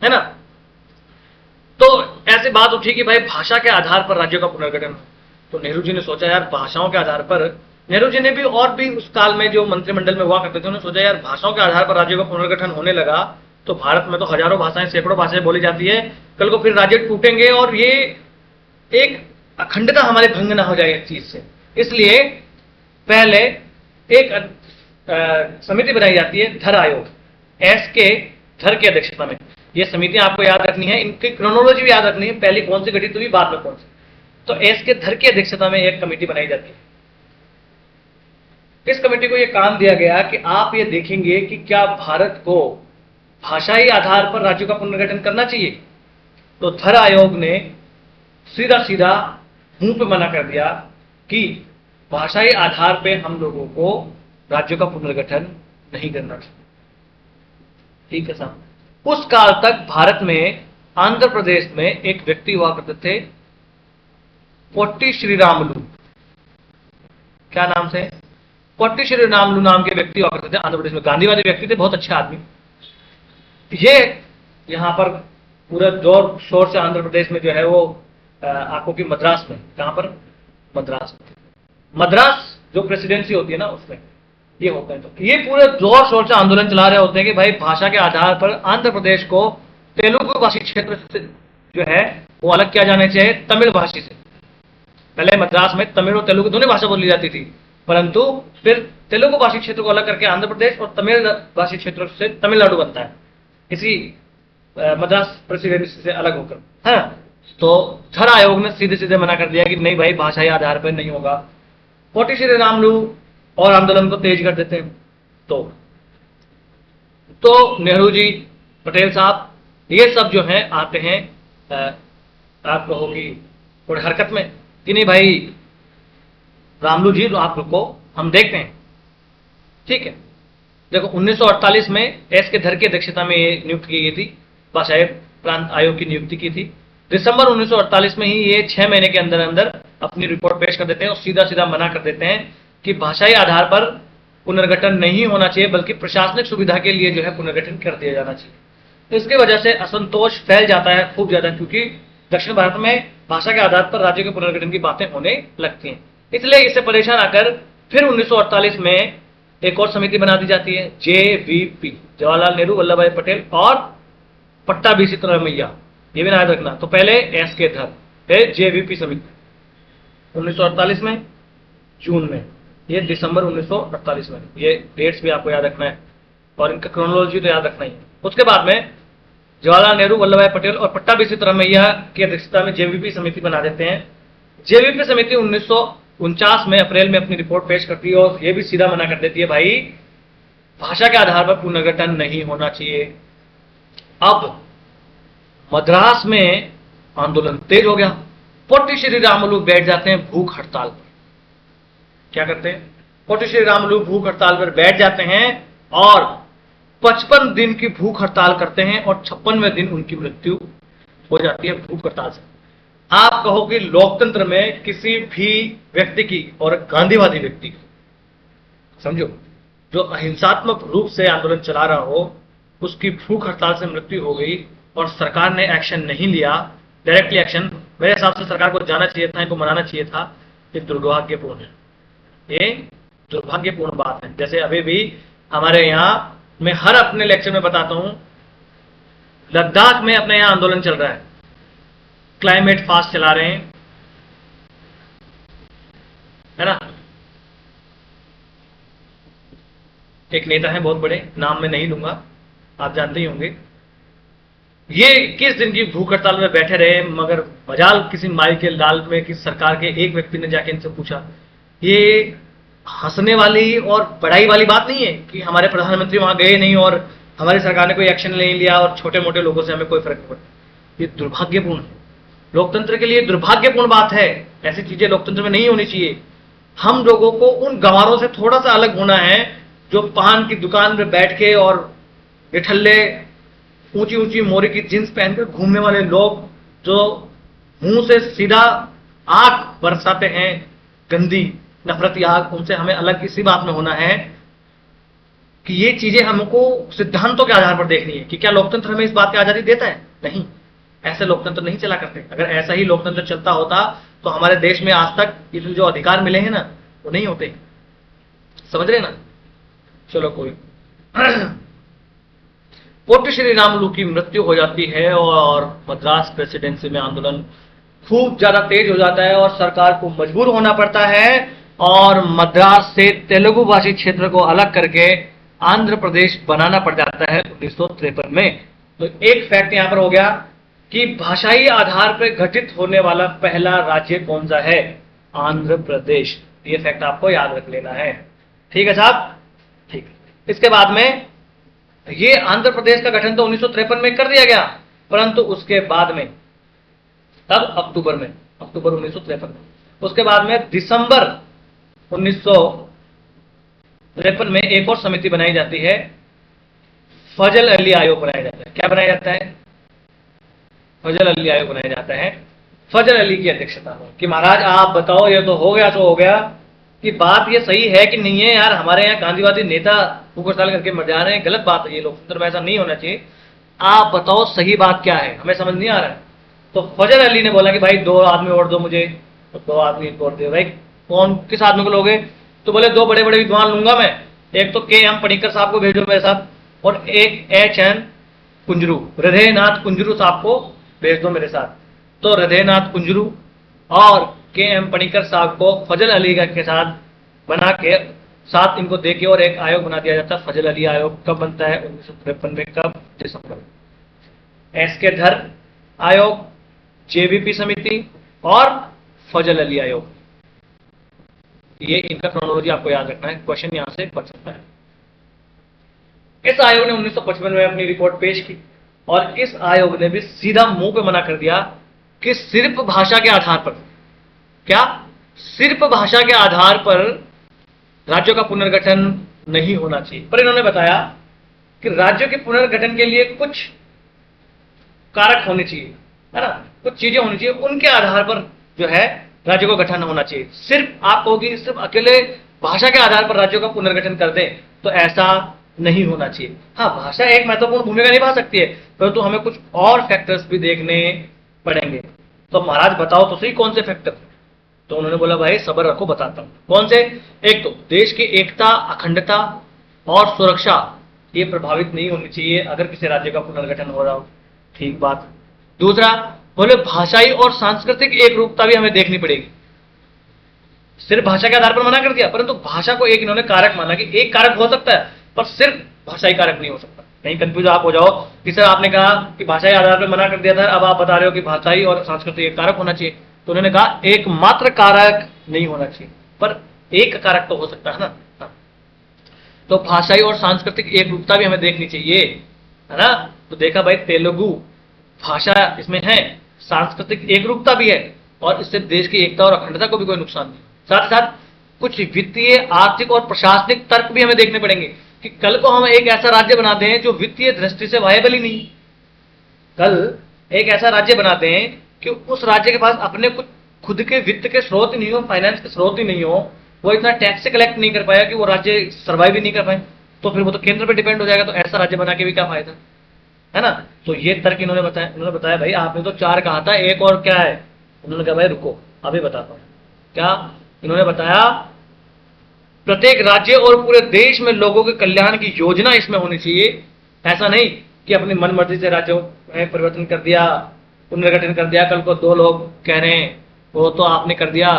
है ना। तो ऐसी बात उठी कि भाई भाषा के आधार पर राज्यों का पुनर्गठन। तो नेहरू जी ने सोचा यार भाषाओं के आधार पर, नेहरू जी ने भी और भी उस काल में जो मंत्रिमंडल में हुआ करते थे, उन्होंने सोचा यार भाषाओं के आधार पर राज्यों का पुनर्गठन होने लगा, तो भारत में तो हजारों भाषाएं, सैकड़ों भाषाएं बोली जाती है, कल को फिर राज्य टूटेंगे और ये एक अखंडता हमारे भंग ना हो जाए इस चीज से। इसलिए पहले एक समिति बनाई जाती है, धर आयोग, एस के धर की अध्यक्षता में। ये समितियां आपको याद रखनी है, इनकी क्रोनोलॉजी भी याद रखनी है, पहले कौन सी गठित हुई, बाद में कौन सी। तो एस के धर की अध्यक्षता में एक कमेटी बनाई जाती है। इस कमेटी को यह काम दिया गया कि आप ये देखेंगे कि क्या भारत को भाषाई आधार पर राज्यों का पुनर्गठन करना चाहिए। तो धर आयोग ने सीधा सीधा मुंह पे मना कर दिया कि भाषाई आधार पे हम लोगों को राज्यों का पुनर्गठन नहीं करना चाहिए। ठीक है साहब। उस काल तक भारत में, आंध्र प्रदेश में एक व्यक्ति हुआ करते थे, पोट्टी श्रीरामुलु, क्या नाम से, पोट्टी श्रीरामुलु नाम के व्यक्ति हुआ करते थे आंध्र प्रदेश में, गांधीवादी व्यक्ति थे, बहुत अच्छे आदमी। ये यहां पर पूरा जोर शोर से आंध्र प्रदेश में जो है वो आपको की मद्रास में, कहां पर, मद्रास में, मद्रास जो प्रेसिडेंसी होती है ना उसमें ये होता है। तो ये पूरे जोर शोर से आंदोलन चला रहे होते हैं कि भाई भाषा के आधार पर आंध्र प्रदेश को तेलुगु भाषी क्षेत्र से जो है वो अलग किया जाना चाहिए तमिल भाषी से। पहले मद्रास में तमिल और तेलुगु दोनों भाषा बोली जाती थी, परंतु फिर तेलुगु भाषी क्षेत्र को अलग करके आंध्र प्रदेश और तमिल भाषी क्षेत्र से तमिलनाडु बनता है, इसी मद्रास प्रेसिडेंसी से अलग होकर, है। तो धर आयोग ने सीधे सीधे मना कर दिया कि नहीं भाई भाषाई आधार पर नहीं होगा। पोट्टी श्रीरामुलु और आंदोलन को तेज कर देते हैं। तो नेहरू जी, पटेल साहब, ये सब जो हैं आते हैं, आप कहो कि थोड़ी हरकत में कि नहीं भाई रामलू जी आप रुको, हम देखते हैं। ठीक है, देखो 1948 में एस के धर की अध्यक्षता में ये नियुक्त की गई थी, भाषाई प्रांत आयोग की नियुक्ति की थी। दिसंबर 1948 में ही ये 6 महीने के अंदर अंदर अपनी रिपोर्ट पेश कर देते हैं और सीधा सीधा मना कर देते हैं कि भाषाई आधार पर पुनर्गठन नहीं होना चाहिए, बल्कि प्रशासनिक सुविधा के लिए जो है पुनर्गठन कर दिया जाना चाहिए। तो इसकी वजह से असंतोष फैल जाता है खूब ज्यादा, क्योंकि दक्षिण भारत में भाषा के आधार पर राज्य के पुनर्गठन की बातें होने लगती हैं। इसलिए इससे परेशान आकर फिर 1948 में एक और समिति बना दी जाती है JVP, जवाहरलाल नेहरू वल्लभ भाई पटेल और पट्टाभी सिद्धरामैया, ये भी याद रखना। तो पहले SK धर, फिर JVP समिति 1948 में जून में, ये दिसंबर 1948 में, ये डेट्स भी आपको याद रखना है और इनका क्रोनोलॉजी तो याद रखना ही है। उसके बाद में जवाहरलाल नेहरू वल्लभ भाई पटेल और पट्टाभी सिद्धरामैया की अध्यक्षता में JVP समिति बना देते हैं। JVP समिति 1949 में अप्रैल में अपनी रिपोर्ट पेश करती है और यह भी सीधा मना कर देती है, भाई भाषा के आधार पर पुनर्गठन नहीं होना चाहिए। अब मद्रास में आंदोलन तेज हो गया, पोटी श्री रामुलु बैठ जाते हैं भूख हड़ताल पर। क्या करते हैं? पोटी श्री रामुलु भूख हड़ताल पर बैठ जाते हैं और 55 दिन की भूख हड़ताल करते हैं और 56वें दिन उनकी मृत्यु हो जाती है भूख हड़ताल से। आप कहो कि लोकतंत्र में किसी भी व्यक्ति की और गांधीवादी व्यक्ति की, समझो, जो अहिंसात्मक रूप से आंदोलन चला रहा हो, उसकी भूख हड़ताल से मृत्यु हो गई और सरकार ने एक्शन नहीं लिया, डायरेक्टली एक्शन, मेरे हिसाब से सरकार को जाना चाहिए था, इनको मनाना चाहिए था। ये दुर्भाग्यपूर्ण है, ये दुर्भाग्यपूर्ण बात है। जैसे अभी भी हमारे यहाँ, मैं हर अपने लेक्चर में बताता हूं, लद्दाख में अपने यहां आंदोलन चल रहा है, क्लाइमेट फास्ट चला रहे हैं, है ना। एक नेता है बहुत बड़े, नाम मैं नहीं लूंगा, आप जानते ही होंगे। ये 21 दिन की भूख हड़ताल में बैठे रहे, मगर मजाल किसी माई के लाल में कि सरकार के एक व्यक्ति ने जाके इनसे पूछा। ये हंसने वाली और बड़ाई वाली बात नहीं है कि हमारे प्रधानमंत्री वहां गए नहीं और हमारी सरकार ने कोई एक्शन नहीं लिया और छोटे मोटे लोगों से हमें कोई फर्क नहीं पड़ता। ये दुर्भाग्यपूर्ण है, लोकतंत्र के लिए दुर्भाग्यपूर्ण बात है। ऐसी चीजें लोकतंत्र में नहीं होनी चाहिए। हम लोगों को उन गंवारों से थोड़ा सा अलग होना है जो पान की दुकान में बैठ के और निठल्ले ऊंची ऊंची मोरी की जींस पहनकर घूमने वाले लोग, जो मुंह से सीधा आग बरसाते हैं, गंदी नफरती आग, उनसे हमें अलग इसी बात में होना है कि ये चीजें हमको सिद्धांतों के आधार पर देखनी है कि क्या लोकतंत्र हमें इस बात की आजादी देता है? नहीं, ऐसे लोकतंत्र नहीं चला करते। अगर ऐसा ही लोकतंत्र चलता होता तो हमारे देश में आज तक ये जो अधिकार मिले हैं ना, वो नहीं होते। समझ रहे ना? चलो कोई पोटी श्री रामुलु की मृत्यु हो जाती है और मद्रास प्रेसिडेंसी में आंदोलन खूब ज्यादा तेज हो जाता है और सरकार को मजबूर होना पड़ता है और मद्रास से तेलुगु भाषी क्षेत्र को अलग करके आंध्र प्रदेश बनाना पड़ जाता है 1953 में। तो एक फैक्ट यहां पर हो गया कि भाषाई आधार पर गठित होने वाला पहला राज्य कौन सा है? आंध्र प्रदेश। ये फैक्ट आपको याद रख लेना है, ठीक है साहब? ठीक। इसके बाद में ये आंध्र प्रदेश का गठन तो 1953 में कर दिया गया, परंतु उसके बाद में, तब अक्टूबर 1953 में, उसके बाद में दिसंबर 1953 में एक और समिति बनाई जाती है, फजल अली आयोग बनाया जाता है। क्या बनाया जाता है? फजल अली आयोग बनाया जाता है, फजल अली की अध्यक्षता में, कि महाराज आप बताओ, ये तो हो गया तो हो गया, कि बात ये सही है कि नहीं है यार? हमारे यहाँ गांधीवादी नेता भूख हड़ताल करके मर जा रहे हैं, गलत बात है, ये लोकतंत्र में ऐसा नहीं होना चाहिए। आप बताओ सही बात क्या है, हमें समझ नहीं आ रहा है। तो फजल अली ने बोला कि भाई 2 आदमी और दो मुझे, तो 2 आदमी और दे। भाई कौन, किस आदमी को लोगे? तो बोले 2 बड़े बड़े विद्वान लूंगा मैं, एक तो KM पणिक्कर साहब को भेजो मेरे साथ और एक HN कुंजरू, हृदयनाथ कुंजरू साहब को भेज दो मेरे साथ। तो हृदयनाथ कुंजरू और KM पणिक्कर साहब को फजल अली के साथ बना के साथ इनको देके और एक आयोग बना दिया जाता है, फजल अली आयोग। कब बनता है? 1953 में। कब? दिसंबर में। SK धर आयोग, JVP समिति और फजल अली आयोग, ये इनका क्रोनोलॉजी आपको याद रखना है, क्वेश्चन यहां से बच सकता है। इस आयोग ने 1955 में अपनी रिपोर्ट पेश की और इस आयोग ने भी सीधा मुंह पे मना कर दिया कि सिर्फ भाषा के आधार पर, क्या सिर्फ भाषा के आधार पर राज्यों का पुनर्गठन नहीं होना चाहिए। पर इन्होंने बताया कि राज्यों के पुनर्गठन के लिए कुछ कारक होने चाहिए, है ना, कुछ चीजें होनी चाहिए, उनके आधार पर जो है राज्यों का गठन होना चाहिए। सिर्फ आप कहोगे सिर्फ अकेले भाषा के आधार पर राज्यों का पुनर्गठन कर दें तो ऐसा नहीं होना चाहिए। हाँ, भाषा एक महत्वपूर्ण भूमिका निभा सकती है, परंतु हमें कुछ और फैक्टर्स भी देखने पड़ेंगे। तो महाराज बताओ तो सही कौन से फैक्टर? तो उन्होंने बोला भाई सब्र रखो, बताता हूं कौन से। एक तो देश की एकता, अखंडता और सुरक्षा ये प्रभावित नहीं होनी चाहिए अगर किसी राज्य का पुनर्गठन हो रहा हो, ठीक बात। दूसरा, बोले भाषाई और सांस्कृतिक एक रूपता भी हमें देखनी पड़ेगी। सिर्फ भाषा के आधार पर मना कर दिया, परंतु भाषा को एक इन्होंने कारक माना कि एक कारक हो सकता है पर सिर्फ भाषाई कारक नहीं हो सकता। कहीं कंफ्यूज आप हो जाओ कि सर आपने कहा कि भाषाई आधार पर मना कर दिया था, अब आप बता रहे हो कि भाषाई और सांस्कृतिक एक कारक होना चाहिए। तो उन्होंने कहा एकमात्र कारक नहीं होना चाहिए, पर एक कारक तो हो सकता है ना। हाँ। तो भाषाई और सांस्कृतिक एक रूपता भी हमें देखनी चाहिए, है ना। तो देखा भाई तेलुगु भाषा इसमें है, सांस्कृतिक एक रूपता भी है और इससे देश की एकता और अखंडता को भी कोई नुकसान नहीं। साथ ही साथ कुछ वित्तीय, आर्थिक और प्रशासनिक तर्क भी हमें देखने पड़ेंगे कि कल को हम एक ऐसा राज्य बनाते हैं जो वित्तीय दृष्टि से वायबल ही नहीं। कल एक ऐसा राज्य बनाते हैं कि उस राज्य के पास अपने कुछ खुद के वित्त के स्रोत ही नहीं हो, फाइनेंस के स्रोत ही नहीं हो, वो इतना टैक्स कलेक्ट नहीं कर पाया कि वो राज्य सर्वाइव ही नहीं कर पाए, तो फिर वो तो केंद्र पे डिपेंड हो जाएगा। तो ऐसा राज्य बना के भी क्या फायदा, है ना। तो ये तर्क इन्होंने बताया भाई आपने तो 4 कहा था, एक और क्या है। उन्होंने कहा भाई रुको अभी बताता हूं क्या। इन्होंने बताया प्रत्येक राज्य और पूरे देश में लोगों के कल्याण की योजना इसमें होनी चाहिए। ऐसा नहीं कि अपनी मनमर्जी से राज्यों में परिवर्तन कर दिया, पुनर्गठन कर दिया, कल को 2 लोग कह रहे हैं वो तो आपने कर दिया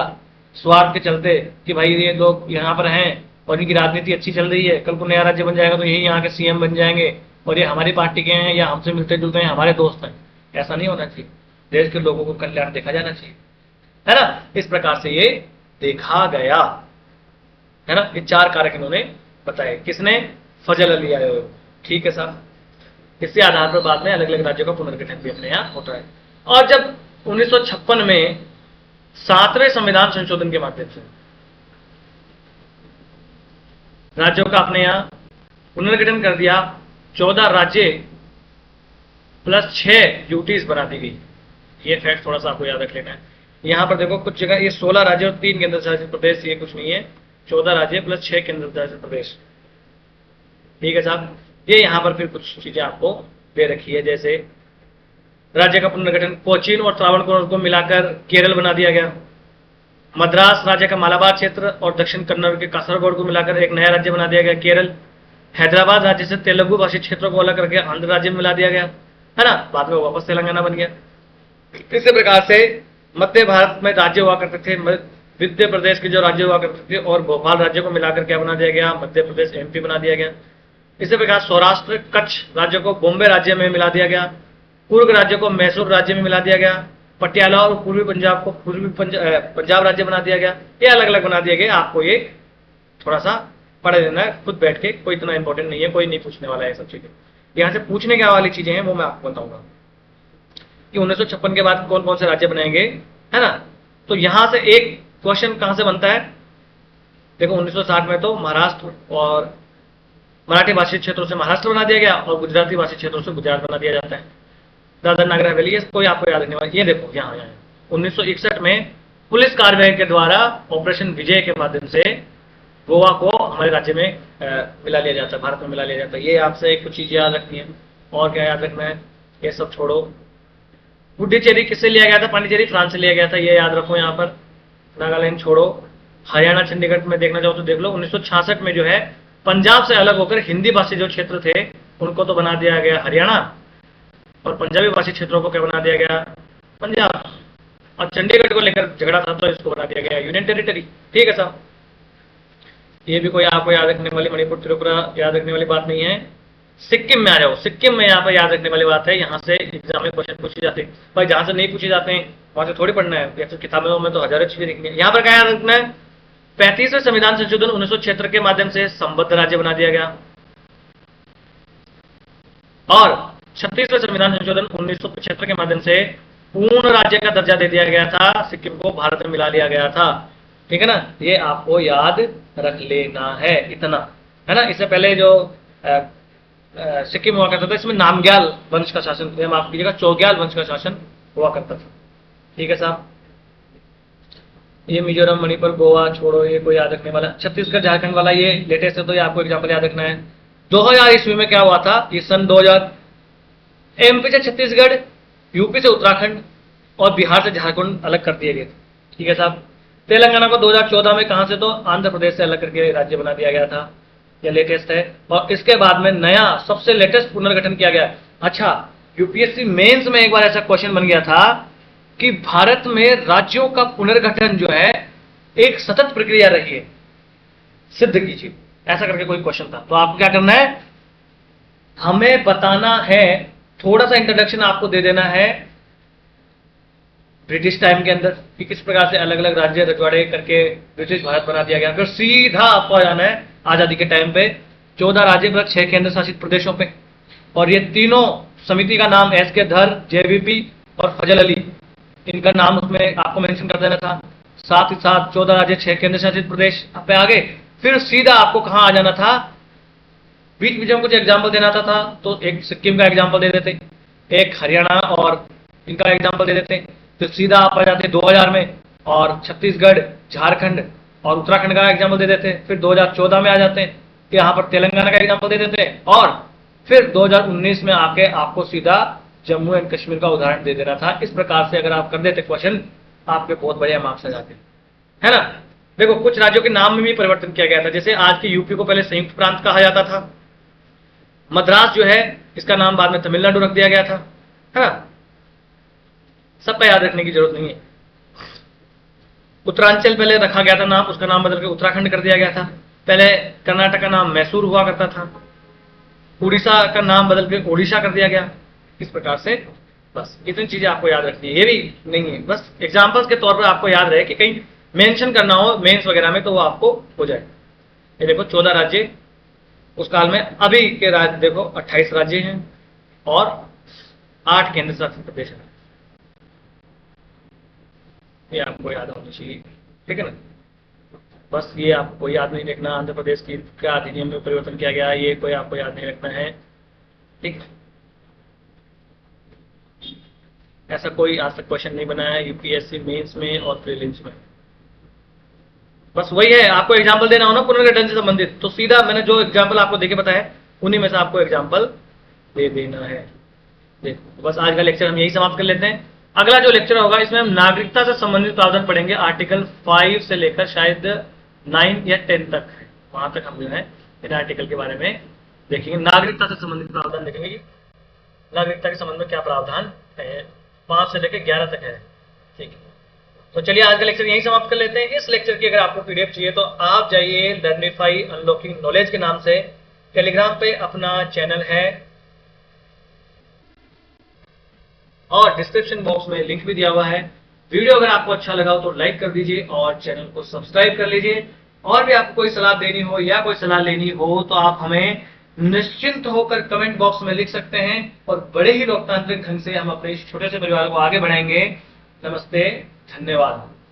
स्वार्थ के चलते कि भाई ये लोग यहाँ पर हैं और इनकी राजनीति अच्छी चल रही है, कल को नया राज्य बन जाएगा तो यही यहाँ के सीएम बन जाएंगे और ये हमारी पार्टी के हैं या हमसे मिलते जुलते हैं, हमारे दोस्त हैं। ऐसा नहीं होना चाहिए, देश के लोगों को कल्याण देखा जाना चाहिए, है ना। इस प्रकार से ये देखा गया, है ना। ये 4 कारक इन्होंने बताए, किसने, फजल अली आए हुए, ठीक है साहब। इसके आधार पर बाद में अलग अलग राज्यों का पुनर्गठन भी अपने यहाँ होता है। और जब 1956 में 7वें संविधान संशोधन के माध्यम से राज्यों का अपने यहाँ पुनर्गठन कर दिया, 14 राज्य प्लस 6 यूटीज बना दी गई। ये फैक्ट थोड़ा सा आपको याद रख लेना है। यहां पर देखो कुछ जगह ये 16 राज्य और 3 केंद्र शासित प्रदेश, ये कुछ नहीं है, 14 राज्य प्लस 6 केंद्र शासित प्रदेश, ठीक है साहब। ये यहां पर फिर कुछ चीजें आपको दे रखी है, जैसे राज्य का पुनर्गठन कोचीन और त्रावणकोर को मिलाकर केरल बना दिया गया। मद्रास राज्य का मालाबार क्षेत्र और दक्षिण कन्नड़ के कासरगोड को मिलाकर एक नया राज्य बना दिया गया केरल। हैदराबाद राज्य से तेलुगु भाषी क्षेत्रों को अलग करके आंध्र राज्य में मिला दिया गया, है ना। बाद में वापस तेलंगाना बन गया। इसी प्रकार से मध्य भारत में राज्य हुआ करते थे, मध्य प्रदेश के जो राज्य हुआ करते थे और भोपाल राज्य को मिलाकर क्या बना दिया गया, मध्य प्रदेश एमपी बना दिया गया। इसी प्रकार सौराष्ट्र कच्छ राज्य को बॉम्बे राज्य में मिला दिया गया, पूर्व राज्य को मैसूर राज्य में मिला दिया गया, पटियाला और पूर्वी पंजाब को पूर्वी पंजाब राज्य बना दिया गया। ये अलग अलग बना दिए गए। आपको ये थोड़ा सा पढ़ लेना है खुद बैठ के, कोई इतना इंपॉर्टेंट नहीं है, कोई नहीं पूछने वाला है सब चीजें। यहाँ से पूछने के वाली चीजें हैं वो मैं आपको बताऊंगा कि 1956 के बाद कौन कौन से राज्य बनाएंगे, है ना। तो यहां से एक क्वेश्चन कहां से बनता है, देखो 1960 में तो महाराष्ट्र और मराठी भाषी क्षेत्रों से महाराष्ट्र बना दिया गया और गुजराती भाषी क्षेत्रों से गुजरात बना दिया जाता है। दादर नगर हवेली, ये कोई आपको याद रखने वाला। ये देखो यहाँ 1961 में पुलिस कार्रवाई के द्वारा ऑपरेशन विजय के माध्यम से गोवा को हमारे राज्य में मिला लिया जाता है, भारत में मिला लिया जाता है। ये आपसे कुछ चीजें याद रखनी है। और क्या याद रखना है, ये सब छोड़ो। पुडुचेरी किससे लिया गया था, पांडिचेरी फ्रांस से लिया गया था, ये याद रखो। यहाँ पर नागालैंड छोड़ो। हरियाणा चंडीगढ़ में देखना चाहो तो देख लो। 1966 में जो है पंजाब से अलग होकर हिंदी भाषी जो क्षेत्र थे उनको तो बना दिया गया हरियाणा और पंजाबी भाषी क्षेत्रों को क्या बना दिया गया, पंजाब। और चंडीगढ़ को लेकर झगड़ा था तो इसको बना दिया गया यूनियन टेरिटरी, ठीक है साहब। ये भी कोई आपको याद रखने वाली, मणिपुर त्रिपुरा याद रखने वाली बात नहीं है। सिक्किम में आ जाओ। सिक्किम में यहाँ पर याद रखने वाली बात है, यहाँ से एग्जाम में क्वेश्चन पूछे जाते हैं भाई, जहां से नहीं पूछे जाते हैं वहां से थोड़ी पढ़ना है, या फिर किताबों में तो हजारों चीजें लिखनी है। यहाँ पर क्या याद रखना है, 35वें संविधान संशोधन 1976 के माध्यम से संबद्ध राज्य बना दिया गया और 36वें संविधान संशोधन 1975 के माध्यम से पूर्ण राज्य का दर्जा दे दिया गया था, सिक्किम को भारत में मिला लिया गया था, ठीक है ना। ये आपको याद रख लेना है, इतना, है ना। इससे पहले जो सिक्किम हुआ करता था इसमें नामग्याल वंश का शासन, माफ कीजिएगा चौग्याल वंश का शासन हुआ करता था, ठीक है साहब। ये मिजोरम, मणिपुर, गोवा छोड़ो, ये कोई याद रखने वाला। छत्तीसगढ़ झारखंड वाला ये लेटेस्ट है तो ये आपको एग्जाम्पल याद रखना है। 2000 ईस्वी में क्या हुआ था, ये सन 2000 एमपी से छत्तीसगढ़, यूपी से उत्तराखंड और बिहार से झारखंड अलग कर दिए गए थे, ठीक है साहब। तेलंगाना को 2014 में कहां से, तो आंध्र प्रदेश से अलग करके राज्य बना दिया गया था, यह लेटेस्ट है। और इसके बाद में नया सबसे लेटेस्ट पुनर्गठन किया गया। अच्छा, यूपीएससी मेंस में एक बार ऐसा क्वेश्चन बन गया था कि भारत में राज्यों का पुनर्गठन जो है एक सतत प्रक्रिया रही है, सिद्ध कीजिए, ऐसा करके कोई क्वेश्चन था। तो आपको क्या करना है, हमें बताना है, थोड़ा सा इंट्रोडक्शन आपको दे देना है ब्रिटिश टाइम के अंदर कि किस प्रकार से अलग अलग राज्य रजवाड़े करके ब्रिटिश भारत बना दिया गया। फिर सीधा आपको आ जाना है आजादी के टाइम पे 14 राज्य प्लस 6 केंद्र शासित प्रदेशों पे, और ये तीनों समिति का नाम एस के धर, जेवीपी और फजल अली, इनका नाम उसमें आपको मेंशन कर देना था। साथ ही साथ 14 राज्य 6 केंद्र शासित प्रदेश पे आगे। फिर सीधा आपको कहां आ जाना था, बीच बीच में कुछ एग्जाम्पल देना था, तो एक सिक्किम का एग्जाम्पल दे देते, एक हरियाणा और इनका एग्जाम्पल दे देते, तो सीधा आप आ जाते 2000 में, और छत्तीसगढ़, झारखंड और उत्तराखंड का एग्जाम्पल दे देते। फिर 2014 में आ जाते हैं कि यहां पर तेलंगाना का एग्जाम्पल दे देते हैं, और फिर 2019 में आके आपको सीधा जम्मू एंड कश्मीर का उदाहरण दे देना था। इस प्रकार से अगर आप कर देते क्वेश्चन, आपके बहुत बढ़िया मार्क्स आ जाते, है ना। देखो, कुछ राज्यों के नाम में भी परिवर्तन किया गया था, जैसे आज के यूपी को पहले संयुक्त प्रांत कहा जाता था, मद्रास जो है इसका नाम बाद में तमिलनाडु रख दिया गया था, है ना। सबका याद रखने की जरूरत नहीं है। उत्तरांचल पहले रखा गया था नाम, उसका नाम बदल के उत्तराखंड कर दिया गया था। पहले कर्नाटक का नाम मैसूर हुआ करता था, उड़ीसा का नाम बदल के ओडिशा कर दिया गया। इस प्रकार से बस इतनी चीजें आपको याद रखनी है, ये भी नहीं है, बस एग्जाम्पल्स के तौर पर आपको याद रहे कि कहीं मेंशन करना हो मेंस वगैरह में तो वो आपको हो जाए। ये देखो 14 राज्य उस काल में, अभी के राज्य देखो 28 राज्य हैं और 8 केंद्र शासित प्रदेश हैं। ये आपको याद होना चाहिए, ठीक है ना। बस ये आपको याद नहीं रखना, आंध्र प्रदेश की क्या अधिनियम में परिवर्तन किया गया, ये कोई आपको याद नहीं रखना है, ठीक। ऐसा कोई आज तक क्वेश्चन नहीं बना है यूपीएससी मेंस में और प्रीलिम्स में। बस वही है, आपको एग्जाम्पल देना हो ना पुनर्गठन से संबंधित, तो सीधा मैंने जो एग्जाम्पल आपको देके बताया उन्हीं में से आपको एग्जाम्पल दे देना है। देखो, बस आज का लेक्चर हम यही समाप्त कर लेते हैं। अगला जो लेक्चर होगा इसमें हम नागरिकता से संबंधित प्रावधान पढ़ेंगे, आर्टिकल 5 से लेकर शायद 9 या 10 तक, वहां तक हम जो है इन आर्टिकल के बारे में देखेंगे। नागरिकता से संबंधित प्रावधान देखेंगे कि नागरिकता के संबंध में क्या प्रावधान है, 5 से लेकर 11 तक है, ठीक है। तो चलिए आज का लेक्चर यहीं समाप्त कर लेते हैं। इस लेक्चर की अगर आपको पीडीएफ चाहिए तो आप जाइए लर्निफाई अनलॉकिंग नॉलेज के नाम से, टेलीग्राम पे अपना चैनल है और डिस्क्रिप्शन बॉक्स में लिंक भी दिया हुआ है। वीडियो अगर आपको अच्छा लगा हो तो लाइक कर दीजिए और चैनल को सब्सक्राइब कर लीजिए। और भी आपको कोई सलाह देनी हो या कोई सलाह लेनी हो तो आप हमें निश्चिंत होकर कमेंट बॉक्स में लिख सकते हैं और बड़े ही लोकतांत्रिक ढंग से हम अपने इस छोटे से परिवार को आगे बढ़ाएंगे। नमस्ते, धन्यवाद।